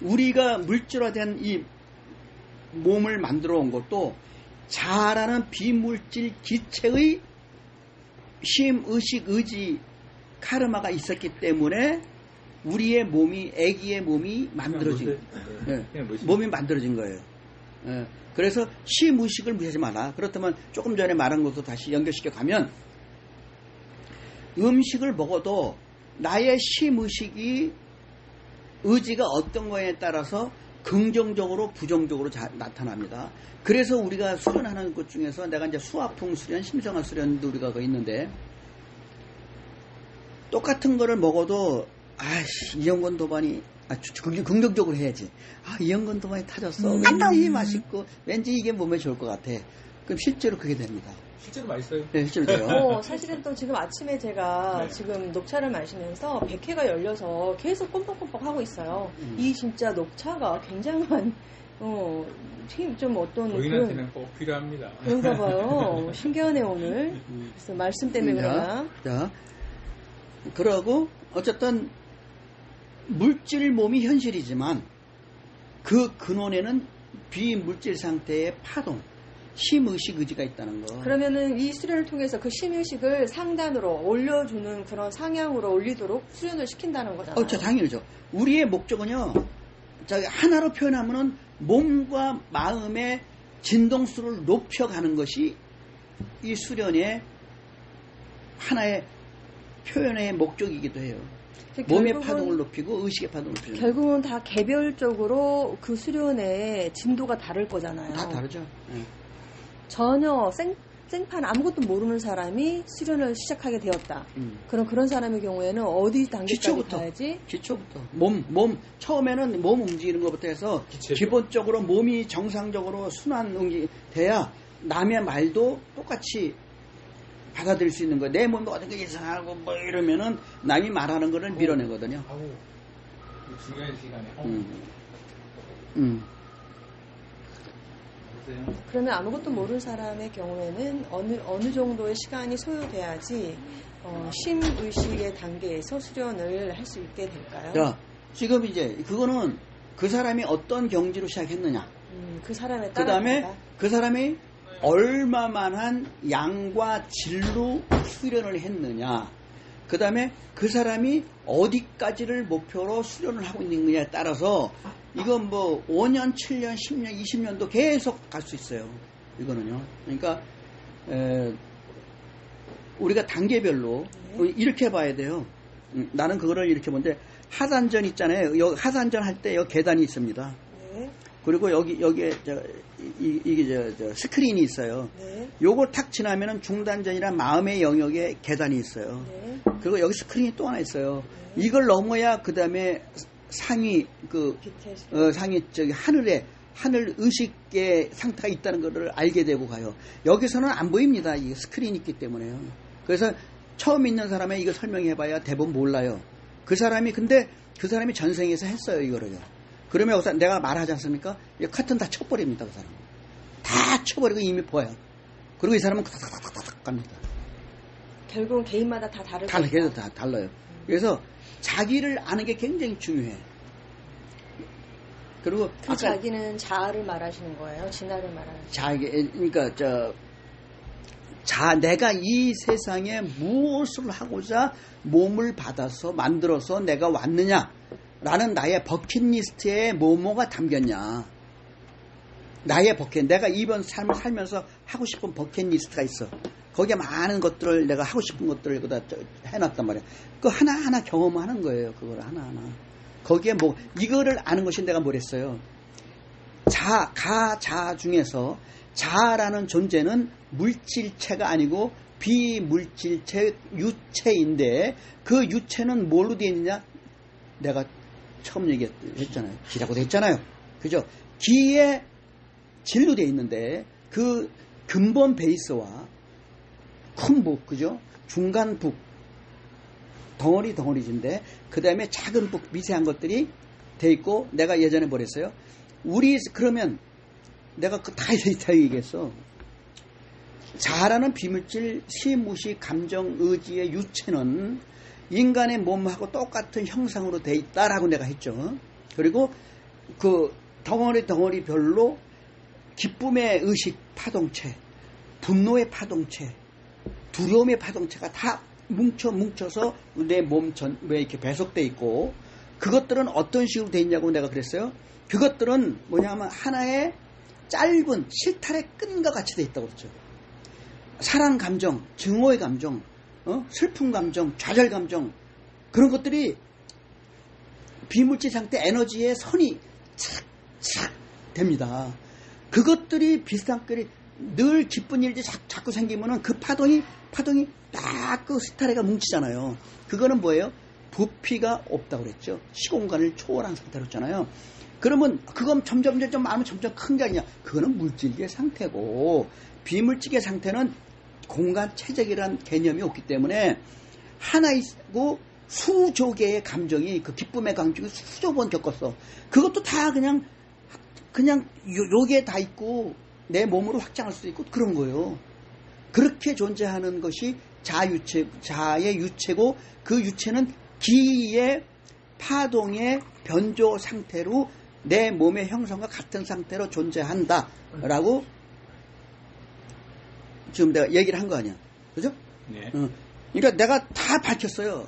우리가 물질화된 이 몸을 만들어 온 것도 자라는 비물질 기체의 심 의식 의지 카르마가 있었기 때문에. 우리의 몸이, 애기의 몸이 만들어진, 몸이 만들어진 거예요. 그래서 심의식을 무시하지 마라. 그렇다면 조금 전에 말한 것도 다시 연결시켜 가면, 음식을 먹어도 나의 심의식이, 의지가 어떤 거에 따라서 긍정적으로, 부정적으로 나타납니다. 그래서 우리가 수련하는 것 중에서 내가 이제 수화풍 수련, 심성화 수련도 우리가 거기 있는데, 똑같은 거를 먹어도 이영건 도반이 긍정적으로 해야지. 이영건 도반이 타졌어. 왠지 맛있고 왠지 이게 몸에 좋을 것 같아. 그럼 실제로 그게 됩니다. 실제로 맛있어요? 네, 실제로 돼요. 사실은 또 지금 아침에 제가 지금 녹차를 마시면서 백회가 열려서 계속 꼼뻑꼼뻑 하고 있어요. 이 진짜 녹차가 굉장한 좀 어떤 고인한테는 꼭 필요합니다. 그런가 봐요. 신기하네 오늘. 그래서 말씀 때문에 그러나. 자, 그러고 어쨌든 물질 몸이 현실이지만 그 근원에는 비물질 상태의 파동, 심의식 의지가 있다는 거. 그러면은 이 수련을 통해서 그 심의식을 상단으로 올려주는 그런 상향으로 올리도록 수련을 시킨다는 거잖아요. 당연히죠. 우리의 목적은요, 하나로 표현하면은 몸과 마음의 진동수를 높여가는 것이 이 수련의 하나의 표현의 목적이기도 해요. 몸의 파동을 높이고 의식의 파동을 높이는. 결국은 다 개별적으로 그 수련의 진도가 다를 거잖아요. 다 다르죠. 네. 전혀 생판 아무것도 모르는 사람이 수련을 시작하게 되었다. 그럼 그런 사람의 경우에는 어디 단계까지 가야지? 기초부터. 처음에는 몸 움직이는 것부터 해서 기본적으로 몸이 정상적으로 순환 돼야 남의 말도 똑같이 받아들일 수 있는 거예요. 내 몸이 어떤 게 이상하고 뭐 이러면은 남이 말하는 거를 밀어내거든요. 중요한 시간에. 그러면 아무것도 모르는 사람의 경우에는 어느 정도의 시간이 소요돼야지 심의식의 단계에서 수련을 할 수 있게 될까요? 자, 지금 이제 그거는 그 사람이 어떤 경지로 시작했느냐. 그 사람에 따라. 그 다음에 그 사람이 얼마만한 양과 질로 수련을 했느냐. 그 다음에 그 사람이 어디까지를 목표로 수련을 하고 있는 거냐에 따라서 이건 뭐 5년, 7년, 10년, 20년도 계속 갈 수 있어요. 이거는요. 그러니까 우리가 단계별로 이렇게 봐야 돼요. 나는 그거를 이렇게 보는데 하산전 있잖아요. 여기 하산전 할 때 여기 계단이 있습니다. 네. 그리고 여기에 이게 스크린이 있어요. 네. 요걸 탁 지나면은 중단전이란 마음의 영역에 계단이 있어요. 네. 그리고 여기 스크린이 또 하나 있어요. 네. 이걸 넘어야 그 다음에 상위 상위 하늘 의식의 상태가 있다는 것을 알게 되고 가요. 여기서는 안 보입니다. 이 스크린이 있기 때문에요. 그래서 처음 있는 사람에 이거 설명해봐야 대부분 몰라요. 근데 그 사람이 전생에서 했어요, 이거를요. 그러면 여기서 내가 말하지 않습니까? 이 커튼 다 쳐버립니다, 그 사람은. 다 쳐버리고 이미 보여요. 그리고 이 사람은 탁탁탁탁 갑니다. 결국은 개인마다 다 다르고. 다 달라요. 그래서 자기를 아는 게 굉장히 중요해. 그리고 그 자기는 자아를 말하시는 거예요? 진화를 말하는 거예요? 그러니까 내가 이 세상에 무엇을 하고자 몸을 받아서 만들어서 내가 왔느냐라는 나의 버킷리스트에 뭐뭐가 담겼냐. 나의 내가 이번 삶을 살면서 하고 싶은 버킷리스트가 있어. 거기에 많은 것들을 내가 하고 싶은 것들을 거기다 해놨단 말이야. 그거 하나하나 경험하는 거예요. 그걸 하나하나. 거기에 이거를 아는 것이 내가 뭐랬어요. 자아 중에서 자아라는 존재는 물질체가 아니고 비물질체 유체인데 그 유체는 뭘로 되어 있느냐? 내가 처음 얘기했잖아요. 기라고 되어 있잖아요. 그죠? 기에 질로 되어 있는데 그 근본 베이스와 큰 북, 그죠? 중간 북, 덩어리진데 그 다음에 작은 북, 미세한 것들이 돼 있고 내가 예전에 뭐랬어요? 그러면 내가 다 얘기했어. 자아라는 비물질, 시무시, 감정, 의지의 유체는 인간의 몸하고 똑같은 형상으로 돼 있다라고 내가 했죠. 그리고 그 덩어리별로 기쁨의 의식 파동체, 분노의 파동체, 두려움의 파동체가 다 뭉쳐서 내 몸 왜 이렇게 배속돼 있고 그것들은 어떤 식으로 돼 있냐고 내가 그랬어요. 그것들은 뭐냐면 하나의 짧은 실타래 끈과 같이 돼 있다고 그랬죠. 사랑 감정, 증오의 감정, 슬픈 감정, 좌절 감정 그런 것들이 비물질 상태 에너지의 선이 착착 됩니다. 그것들이 비슷한 끓이 늘 기쁜 일이 자꾸 생기면은 그 파동이 딱 그 스타레가 뭉치잖아요. 그거는 뭐예요? 부피가 없다고 그랬죠. 시공간을 초월한 상태로 했잖아요. 그러면 그건 점점 많으면 점점 큰 게 아니냐. 그거는 물질계 상태고 비물질계 상태는 공간 체적이라는 개념이 없기 때문에 하나 있고 수조 개의 감정이 그 기쁨의 감정이 수조 번 겪었어. 그것도 다 그냥 요게 다 있고 내 몸으로 확장할 수도 있고 그런 거예요. 그렇게 존재하는 것이 자의 유체고 그 유체는 기의 파동의 변조 상태로 내 몸의 형성과 같은 상태로 존재한다라고 지금 내가 얘기를 한 거 아니야. 그죠? 네. 그러니까 내가 다 밝혔어요.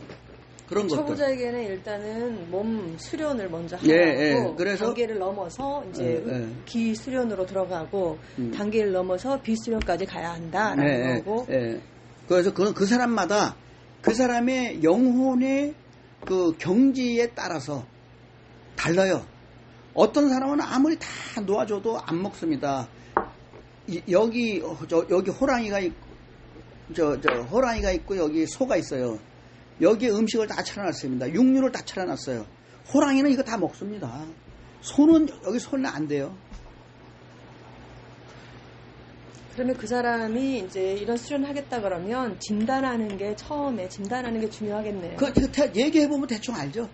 그런 것들. 초보자에게는 일단은 몸 수련을 먼저 하고 예. 그래서 단계를 넘어서 이제 기 수련으로 들어가고 단계를 넘어서 비 수련까지 가야 한다라는 거고. 그래서 그 사람마다 그 사람의 영혼의 그 경지에 따라서 달라요. 어떤 사람은 아무리 다 놓아줘도 안 먹습니다. 여기 호랑이가 있고, 호랑이가 있고, 여기 소가 있어요. 여기에 음식을 다 차려놨습니다. 육류를 다 차려놨어요. 호랑이는 이거 다 먹습니다. 소는, 여기 소는 안 돼요. 그러면 그 사람이 이제 이런 수련을 하겠다 그러면 진단하는 게 중요하겠네요. 얘기해보면 대충 알죠.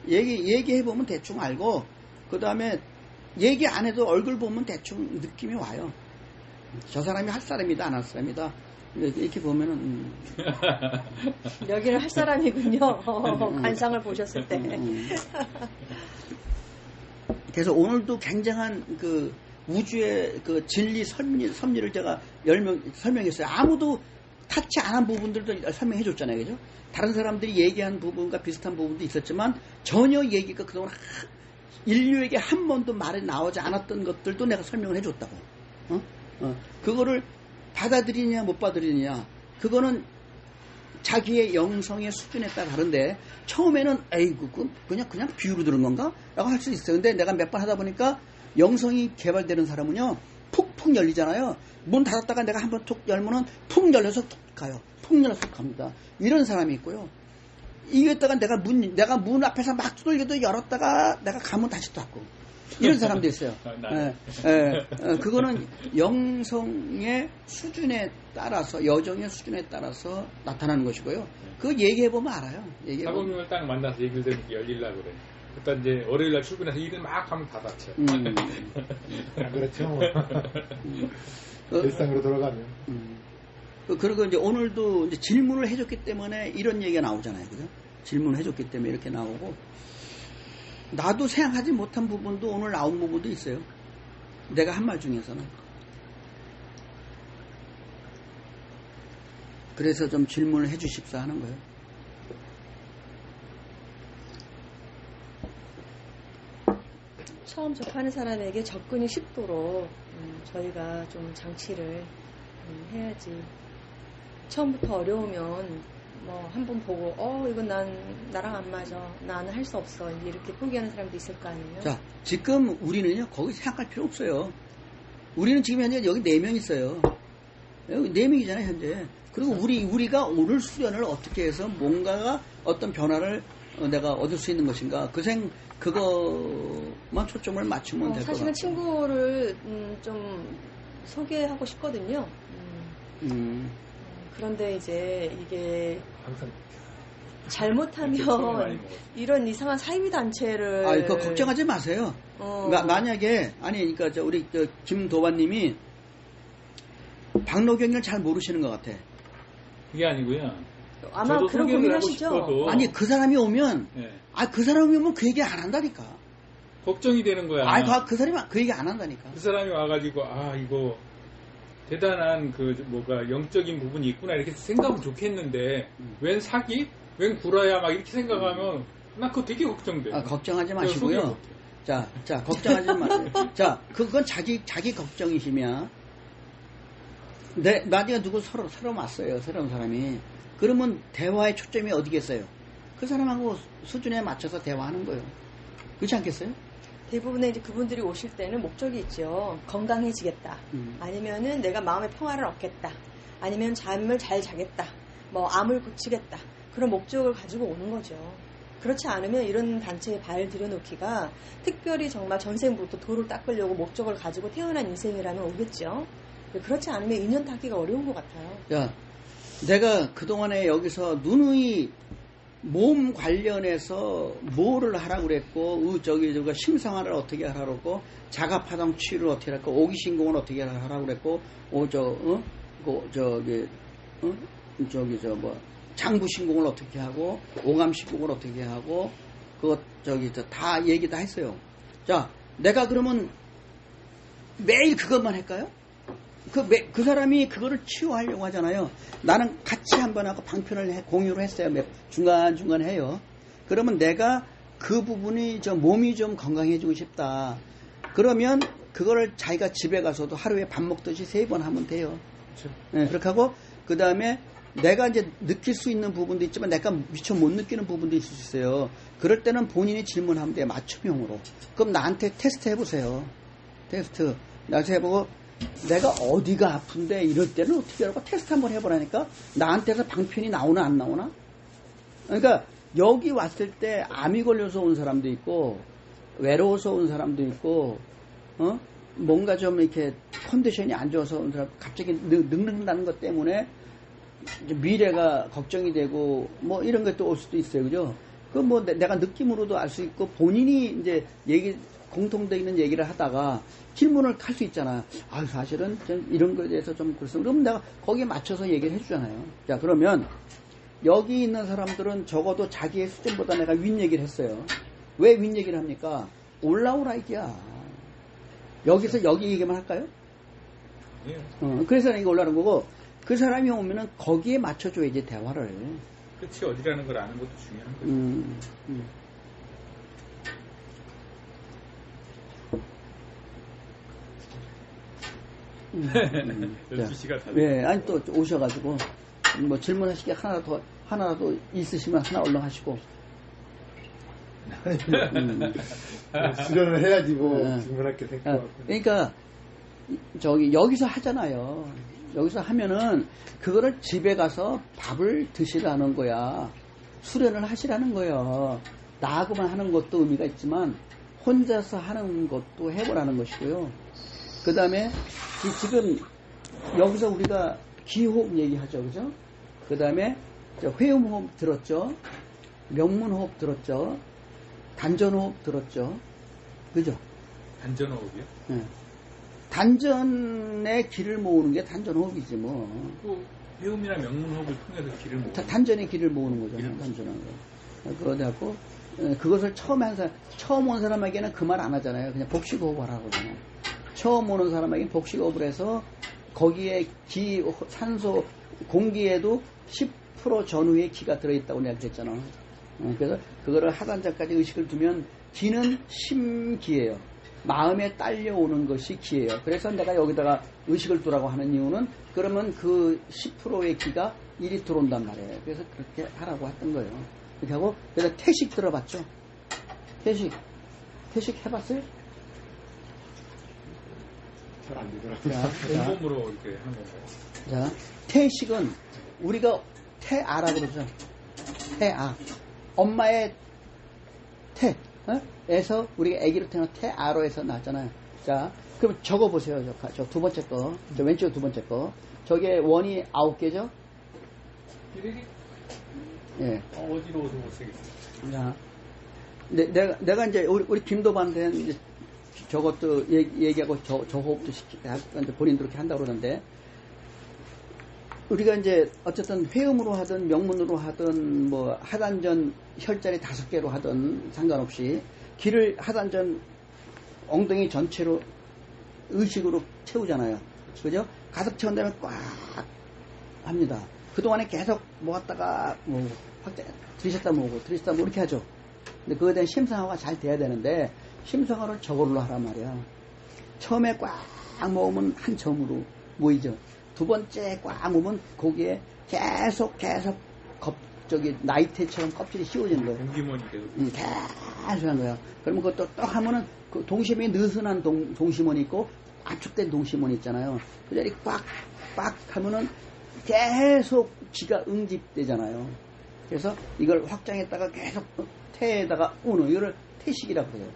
얘기해보면 대충 알고, 그 다음에 얘기 안 해도 얼굴 보면 대충 느낌이 와요. 저 사람이 할 사람이다, 안 할 사람이다. 이렇게 보면은. 여기는 할 사람이군요. 관상을 보셨을 때. 그래서 오늘도 굉장한 그 우주의 그 진리 섭리를 제가 설명했어요. 아무도 타치 안 한 부분들도 설명해 줬잖아요. 그죠? 다른 사람들이 얘기한 부분과 비슷한 부분도 있었지만 전혀 얘기가 그동안 인류에게 한 번도 말에 나오지 않았던 것들도 내가 설명을 해줬다고. 그거를 받아들이냐 못 받아들이냐 그거는 자기의 영성의 수준에 따라 다른데 처음에는 에이구 그냥 비유로 들은 건가? 라고 할 수 있어요. 근데 내가 몇 번 하다 보니까 영성이 개발되는 사람은요 푹푹 열리잖아요. 문 닫았다가 내가 한번 툭 열면은 푹 열려서 툭 가요. 푹 열려서 툭 갑니다. 이런 사람이 있고요. 이겼다가 내가 문 앞에서 막 두들겨도 열었다가 내가 가면 다시 닫고 이런 사람도 있어요. 그거는 영성의 수준에 따라서 여정의 수준에 따라서 나타나는 것이고요. 그거 얘기해보면 알아요. 사범님을 딱 만나서 얘기를 들으니까 열리려고 그래. 일단 이제 월요일날 출근해서 일을 막 하면 다 닫혀. 그렇죠. 일상으로 돌아가면. 그리고 이제 오늘도 이제 질문을 해줬기 때문에 이런 얘기가 나오잖아요. 그죠? 질문을 해줬기 때문에 이렇게 나오고, 나도 생각하지 못한 부분도 오늘 나온 부분도 있어요. 내가 한 말 중에서는. 그래서 좀 질문을 해주십사 하는 거예요. 처음 접하는 사람에게 접근이 쉽도록 저희가 좀 장치를 해야지. 처음부터 어려우면 뭐 한번 보고 이건 나랑 안 맞아, 나는 할 수 없어, 이렇게 포기하는 사람도 있을 거 아니에요. 자, 지금 우리는요 거기 생각할 필요 없어요. 우리는 지금 현재 여기 4명 있어요. 여기 4명이잖아요 현재. 그리고 우리가 오늘 수련을 어떻게 해서 뭔가가 어떤 변화를 내가 얻을 수 있는 것인가, 그거만 초점을 맞추면 될 것 같아요. 사실은 친구를 좀 소개하고 싶거든요. 그런데 이제 이게 항상 잘못하면 이런 이상한 사이비단체를. 그거 걱정하지 마세요. 만약에, 그러니까 우리 김도반님이 박노경을 잘 모르시는 것 같아. 그게 아니고요. 아마 그런 고민하시죠. 아니, 그 사람이 오면, 그 사람이 오면 그 얘기 안 한다니까. 걱정이 되는 거야. 그 사람이 그 얘기 안 한다니까. 그 사람이 와가지고, 이거 대단한 영적인 부분이 있구나 이렇게 생각하면 좋겠는데, 웬 사기? 웬 구라야? 막 이렇게 생각하면, 나 그거 되게 걱정돼. 걱정하지 마시고요. 자, 걱정하지 마세요. 자, 그건 자기 걱정이시면, 나중에 누구 서로 맞어요. 새로운 사람이. 그러면 대화의 초점이 어디겠어요? 그 사람하고 수준에 맞춰서 대화하는 거예요. 그렇지 않겠어요? 대부분의 이제 그분들이 오실 때는 목적이 있죠. 건강해지겠다. 아니면은 내가 마음의 평화를 얻겠다. 아니면 잠을 잘 자겠다. 암을 고치겠다. 그런 목적을 가지고 오는 거죠. 그렇지 않으면 이런 단체에 발 들여놓기가 특별히 정말 전생부터 도를 닦으려고 목적을 가지고 태어난 인생이라면 오겠죠. 그렇지 않으면 인연 닿기가 어려운 것 같아요. 야, 내가 그동안에 여기서 누누이 몸 관련해서 뭐를 하라고 그랬고, 심상화를 어떻게 하라고 그랬고, 자가파동 치유를 어떻게 할까, 오기신공을 어떻게 하라고 그랬고, 장부신공을 어떻게 하고, 오감신공을 어떻게 하고, 다 얘기 다 했어요. 자, 내가 그러면 매일 그것만 할까요? 그 사람이 그거를 치유하려고 하잖아요. 나는 같이 한번 하고 방편을 공유를 했어요. 중간중간 해요. 그러면 내가 그 부분이 몸이 좀 건강해지고 싶다. 그러면 그거를 자기가 집에 가서도 하루에 밥 먹듯이 3번 하면 돼요. 그렇죠. 네, 그렇게 하고 그 다음에 내가 이제 느낄 수 있는 부분도 있지만 내가 미처 못 느끼는 부분도 있을 수 있어요. 그럴 때는 본인이 질문하면 돼요. 맞춤형으로. 그럼 나한테 테스트 해보세요. 테스트. 나한테 해보고 내가 어디가 아픈데 이럴 때는 어떻게 하라고 테스트 한번 해보라니까. 나한테서 방편이 나오나 안 나오나. 그러니까 여기 왔을 때 암이 걸려서 온 사람도 있고 외로워서 온 사람도 있고 뭔가 좀 이렇게 컨디션이 안 좋아서 온 사람 갑자기 늙는다는 것 때문에 미래가 걱정이 되고 뭐 이런 것도 올 수도 있어요. 그죠? 그 뭐 내가 느낌으로도 알 수 있고 본인이 이제 공통되어 있는 얘기를 하다가 질문을 할 수 있잖아. 아, 사실은 좀 이런 거에 대해서 좀 그렇습니다. 그럼 내가 거기에 맞춰서 얘기를 해주잖아요. 자, 그러면 여기 있는 사람들은 적어도 자기의 수준보다 내가 윗 얘기를 했어요. 왜 윗 얘기를 합니까? 올라오라 이기야. 여기서 여기 얘기만 할까요? 예. 그래서 이게 올라오는 거고 그 사람이 오면은 거기에 맞춰줘야지 대화를. 끝이 어디라는 걸 아는 것도 중요한 거죠. 12시가 다 네, 아니 또 오셔가지고 뭐 질문하시기 하나라도 있으시면 하나 얼른 하시고. 수련을 해야지 뭐 질문할 게 생겨갖고. 그러니까 여기서 하잖아요. 여기서 하면은 그거를 집에 가서 밥을 드시라는 거야. 수련을 하시라는 거예요. 나하고만 하는 것도 의미가 있지만 혼자서 하는 것도 해보라는 것이고요. 그 다음에 지금 여기서 우리가 기호흡 얘기하죠. 그죠? 그 다음에 회음호흡 들었죠? 명문호흡 들었죠? 단전호흡 들었죠? 그죠? 단전호흡이요? 네. 단전에 기를 모으는 게 단전호흡이지 뭐. 회음이나 명문호흡을 통해서 기를 모으는 단전에 기를 모으는 거잖아요. 단전하는 거. 그거 갖고 그것을 처음 온 사람에게는 그 말 안 하잖아요. 그냥 복식호흡을 하라고 하잖아요. 처음 오는 사람에게는 복식호흡을 해서 거기에 산소 공기에도 10% 전후의 기가 들어있다고 내가 그랬잖아. 그래서 그거를 하단자까지 의식을 두면 기는 심기예요. 마음에 딸려오는 것이 기예요. 그래서 내가 여기다가 의식을 두라고 하는 이유는 그러면 그 10%의 기가 이리 들어온단 말이에요. 그래서 그렇게 하라고 했던 거예요. 그렇게 하고 그래서 태식 들어봤죠? 태식 해봤어요? 잘 안 되더라고요. 온몸으로 이렇게 하는 건가요? 자, 태식은 우리가 태아라 그러죠. 태아. 엄마의 에서 우리가 아기로 태어난 태아로 해서 나왔잖아요. 자, 그럼 적어보세요. 저 두 번째 거. 저 왼쪽 두 번째 거. 저게 원이 9개죠? 예. 어지러워서 못 쓰겠어요. 자, 내가 이제 우리 김도반한테 이제 저것도 얘기하고 저 호흡도 본인도 그렇게 한다고 그러는데 우리가 이제 어쨌든 회음으로 하든 명문으로 하든 뭐 하단전 혈자리 5개로 하든 상관없이 기를 하단전 엉덩이 전체로 의식으로 채우잖아요. 그죠? 가득 채운 다음에 꽉 합니다. 그동안에 계속 모았다가 뭐 확대 들이셨다 모으고 들이셨다 모으고 이렇게 하죠. 근데 그거에 대한 심상화가 잘 돼야 되는데 심상화를 저걸로 하란 말이야. 처음에 꽉 모으면 한 점으로 모이죠. 두 번째 꽉 모으면 거기에 계속 나이테처럼 껍질이 씌워지는 거예요. 공기몬이 계속 한 거야. 그러면 그것도 또 하면은 그 동심이 느슨한 동심원이 있고 압축된 동심원이 있잖아요. 그 자리 꽉 하면은 계속 기가 응집되잖아요. 그래서 이걸 확장했다가 계속 태에다가 우는 이거를 태식이라고 그래요.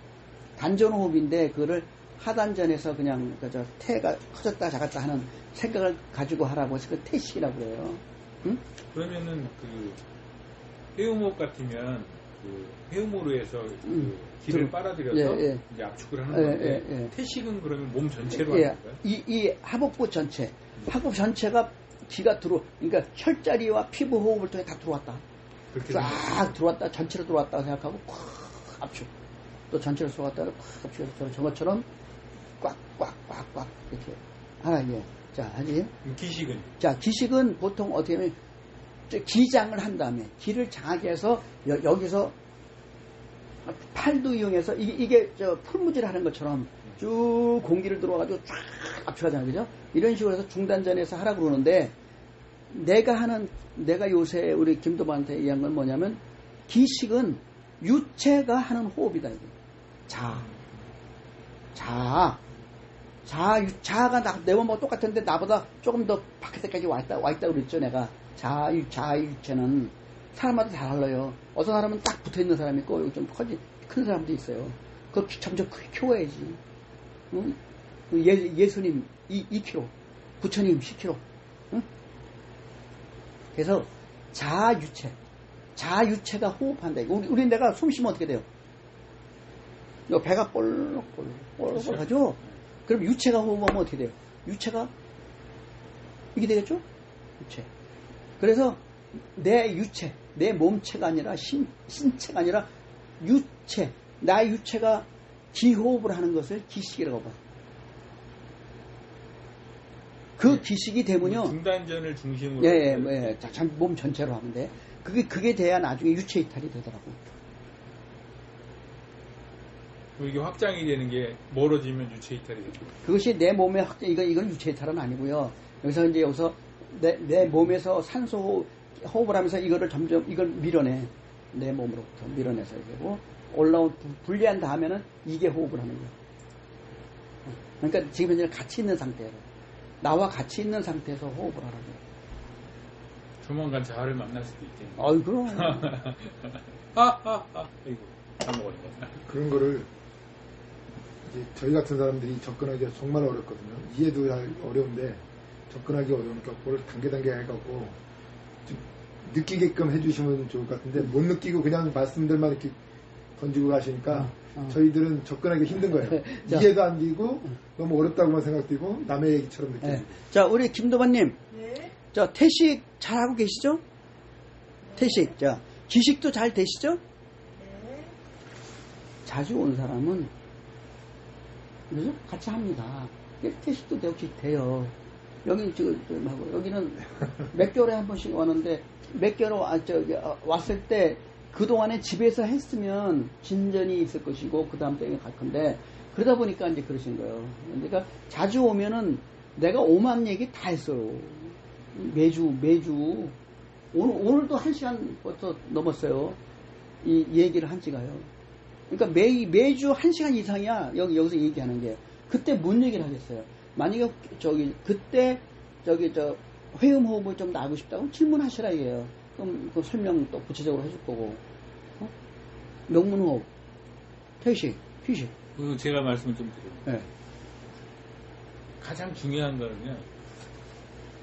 단전호흡인데 그거를 하단전에서 그냥 그저 태가 커졌다 작았다 하는 생각을 가지고 하라고 해서 그 태식이라고 그래요. 응? 그러면은 그 회음호흡 같으면 그 회음으로 해서 그 기를 빨아들여서 이제 압축을 하는 건데 태식은 그러면 몸 전체로 하는 건가요? 이 하복부 전체, 하복 전체가 기가 그러니까 혈자리와 피부 호흡을 통해 다 들어왔다. 쫙 들어왔다, 전체로 들어왔다고 생각하고 꽉 압축. 또 전체로 들어왔다가 꽉 압축해서 저것처럼 꽉 이렇게 하나 이게 자, 하지. 기식은? 자, 기식은 보통 어떻게 하면 기장을 한 다음에 기를 장하게 해서 여기서 팔도 이용해서 이게 저 풀무질 하는 것처럼 쭉 공기를 들어가지고 쫙 압축하잖아요. 그죠? 이런 식으로 해서 중단전에서 하라고 그러는데 내가 요새 우리 김도반한테 얘기한 건 뭐냐면 기식은 유체가 하는 호흡이다. 이게. 자아가 내 몸하고 똑같은데 나보다 조금 더 바깥에까지 와 있다 그랬죠. 내가 자유체는 사람마다 다 달라요. 어떤 사람은 딱 붙어 있는 사람이 있고 여기 좀 큰 사람도 있어요. 그걸 점점 크게 키워야지. 응? 예수님 2kg, 부처님 10kg. 응? 그래서 자유체가 호흡한다. 우리 내가 숨 쉬면 어떻게 돼요? 배가 볼록볼록 하죠? 그럼 유체가 호흡하면 어떻게 돼요? 유체가 이게 되겠죠? 유체. 그래서 내 유체, 내 몸체가 아니라 신체가 아니라 유체, 나의 유체가 기호흡을 하는 것을 기식이라고 봐요. 그 기식이 되면요. 중단전을 중심으로. 예. 몸 전체로 하면 돼. 그게 돼야 나중에 유체 이탈이 되더라고. 이게 확장이 되는 게 멀어지면 유체 이탈이 되죠. 그것이 내 몸의 확장, 이건 유체 이탈은 아니고요. 여기서 내 몸에서 산소 호흡을 하면서 이걸 밀어내. 내 몸으로부터 밀어내서 이러고 올라온 분리한 다음에는 이게 호흡을 하는 거야. 그러니까 지금 현재 같이 있는 상태로 나와 같이 있는 상태에서 호흡을 하라고. 조만간 자아를 만날 수도 있겠네. 아유, 그럼. 이거 다 먹었네. 그런 거를 이제 저희 같은 사람들이 접근하기가 정말 어렵거든요. 이해도 어려운데 접근하기 어려우니까 그걸 단계 해갖고 좀 느끼게끔 해주시면 좋을 것 같은데 못 느끼고 그냥 말씀들만 이렇게 던지고 가시니까 저희들은 접근하기 힘든 거예요. 이해도 안 되고 너무 어렵다고만 생각되고 남의 얘기처럼 느끼고. 네. 자, 우리 김도반님. 네. 저 태식 잘하고 계시죠? 태식. 자, 기식도 잘 되시죠? 네. 자주 온 사람은 그래서 같이 합니다. 태식도 돼요. 여기는 지금 하고 여기는 몇 개월에 한 번씩 왔는데 몇 개월 왔을 때 그동안에 집에서 했으면 진전이 있을 것이고 그 다음 때에 갈 건데 그러다 보니까 이제 그러신 거예요. 그러니까 자주 오면은 내가 오만 얘기 다 했어요. 매주 오늘도 1시간부터 넘었어요. 이 얘기를 한 지가요. 그러니까 매주 1시간 이상이야. 여기서 얘기하는 게. 그때 뭔 얘기를 하겠어요? 만약에 그때 회음 호흡을 좀 나고 싶다고 질문하시라 이게요. 그럼 그 설명 또 구체적으로 해줄 거고. 명문 호흡, 태식, 휴식. 그리고 제가 말씀을 좀 드려요. 네. 가장 중요한 거는요.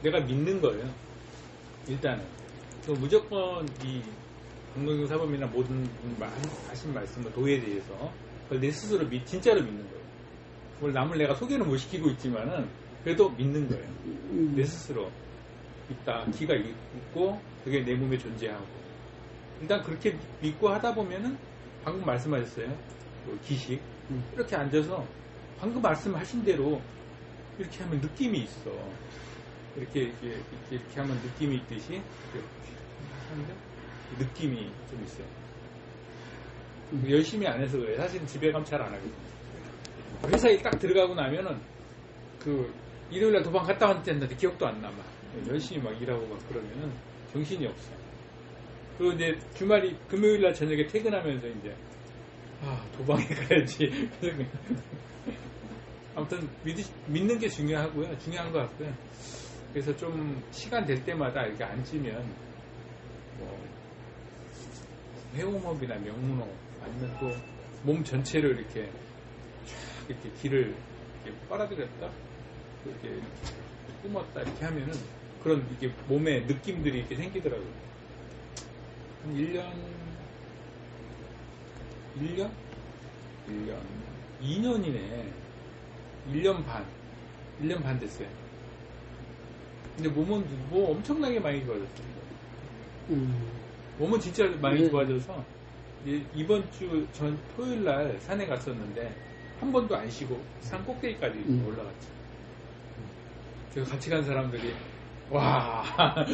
내가 믿는 거예요. 일단은. 무조건 이 강동경 사범이나 모든 하신 말씀과 도에 대해서 그걸 내 스스로 진짜로 믿는 거예요. 그걸 남을 내가 소개는 못 시키고 있지만은 그래도 믿는 거예요. 내 스스로 있다. 기가 있고 그게 내 몸에 존재하고 일단 그렇게 믿고 하다 보면은 방금 말씀하셨어요. 기식 이렇게 앉아서 방금 말씀하신 대로 이렇게 하면 느낌이 있어. 이렇게 하면 느낌이 있듯이 이렇게 하는데 느낌이 좀 있어요. 열심히 안 해서 그래요. 사실은 집에 가면 잘 안 하거든요. 회사에 딱 들어가고 나면은 일요일날 도방 갔다 왔는데 기억도 안 남아. 열심히 막 일하고 막 그러면은 정신이 없어. 그리고 이제 주말이 금요일날 저녁에 퇴근하면서 이제 도방에 가야지. 아무튼 믿는 게 중요한 것 같고요. 그래서 좀 시간 될 때마다 이렇게 앉으면 회음호흡이나 명문호흡 아니면 또 몸 전체를 이렇게 기를 이렇게 빨아들였다, 이렇게 뿜었다 이렇게 하면은 그런 이게 몸에 느낌들이 이렇게 생기더라고요. 한 2년이네. 1년 반 됐어요. 근데 몸은 뭐 엄청나게 많이 좋아졌어요. 몸은 진짜 많이 좋아져서 이번 주 전 토요일 날 산에 갔었는데 한 번도 안 쉬고 산 꼭대기까지 올라갔죠. 그래서 같이 간 사람들이 와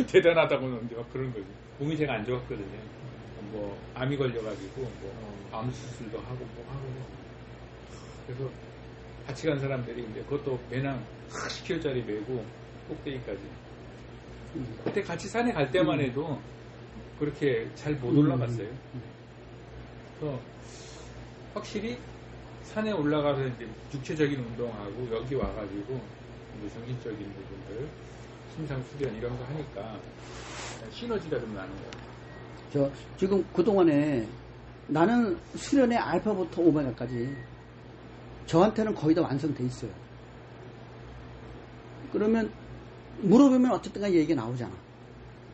대단하다고 이제 막 그런 거지. 몸이 제가 안 좋았거든요. 뭐 암이 걸려가지고 뭐 암 수술도 하고 뭐 하고. 그래서 같이 간 사람들이 이제 그것도 배낭 10kg짜리 메고 꼭대기까지. 그때 같이 산에 갈 때만 해도 그렇게 잘 못 올라갔어요. 그래서 확실히 산에 올라가서 이제 육체적인 운동하고 여기 와가지고 이제 정신적인 부분들, 심상 수련 이런 거 하니까 시너지가 좀 나는 거예요. 지금 그동안에 나는 수련의 알파부터 오메가까지 저한테는 거의 다 완성돼 있어요. 그러면 물어보면 어쨌든 간에 얘기가 나오잖아.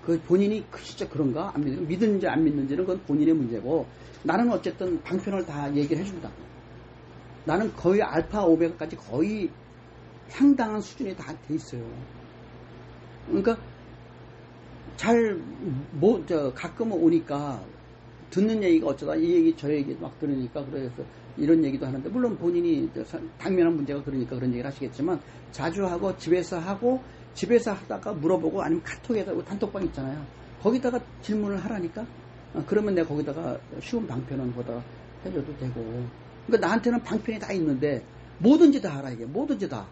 그 본인이 진짜 그런가? 안 믿는지 안 믿는지는 그건 본인의 문제고, 나는 어쨌든 방편을 다 얘기를 해준다. 나는 거의 알파 오메가까지 거의 상당한 수준이 다 돼 있어요. 그러니까 가끔은 오니까 듣는 얘기가 어쩌다 이 얘기 저 얘기 막 들으니까 그래서 이런 얘기도 하는데, 물론 본인이 당면한 문제가 그러니까 그런 얘기를 하시겠지만, 자주 하고 집에서 하다가 물어보고, 아니면 카톡에다 단톡방 있잖아요. 거기다가 질문을 하라니까. 그러면 내가 거기다가 쉬운 방편은 거기다가 해줘도 되고. 그러니까 나한테는 방편이 다 있는데 뭐든지 다 알아. 이게 뭐든지 다.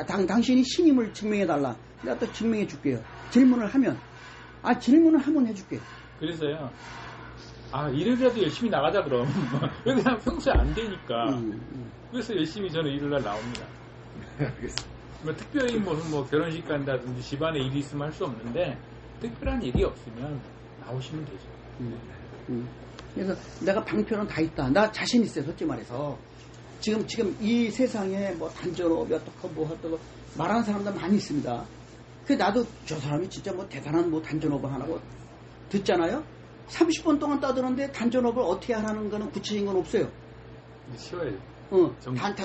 당신이 신임을 증명해달라. 내가 또 증명해 줄게요. 질문을 하면 해줄게. 그래서요. 일요일이라도 열심히 나가자 그럼. 그냥 평소에 안 되니까. 그래서 열심히 저는 일요일날 나옵니다. 알겠습니다. 뭐 특별히 무슨 뭐 결혼식 간다든지 집안에 일이 있으면 할 수 없는데, 특별한 일이 없으면 나오시면 되죠. 그래서 내가 방편은 다 있다. 나 자신 있어요, 솔직히 말해서. 지금 이 세상에 뭐 단전업이 어떻고 뭐 어떻고 말하는 사람들 많이 있습니다. 그 나도 저 사람이 진짜 뭐 대단한 뭐 단전업을 하라고 듣잖아요. 30분 동안 떠드는데 단전업을 어떻게 하라는 거는 구체적인 건 없어요. 쉬워요.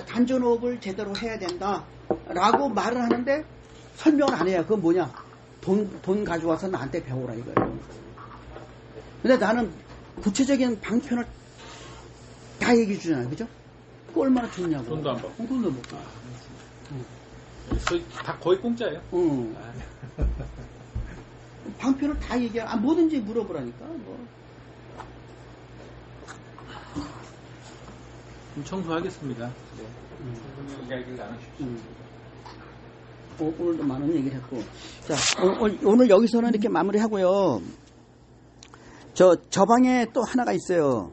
단전업을 제대로 해야 된다라고 말을 하는데 설명을 안 해요. 그건 뭐냐? 돈 가져와서 나한테 배우라 이거예요. 근데 나는 구체적인 방편을 다 얘기해 주잖아요. 그죠? 그거 얼마나 좋냐고. 돈도 안 받고. 돈도 못 받고. 다 거의 공짜예요. 방편을 다 얘기해. 뭐든지 물어보라니까. 청소하겠습니다. 네. 이야기를 나누십시오. 오늘도 많은 얘기를 했고. 자, 오늘 여기서는 이렇게 마무리하고요. 저 방에 또 하나가 있어요.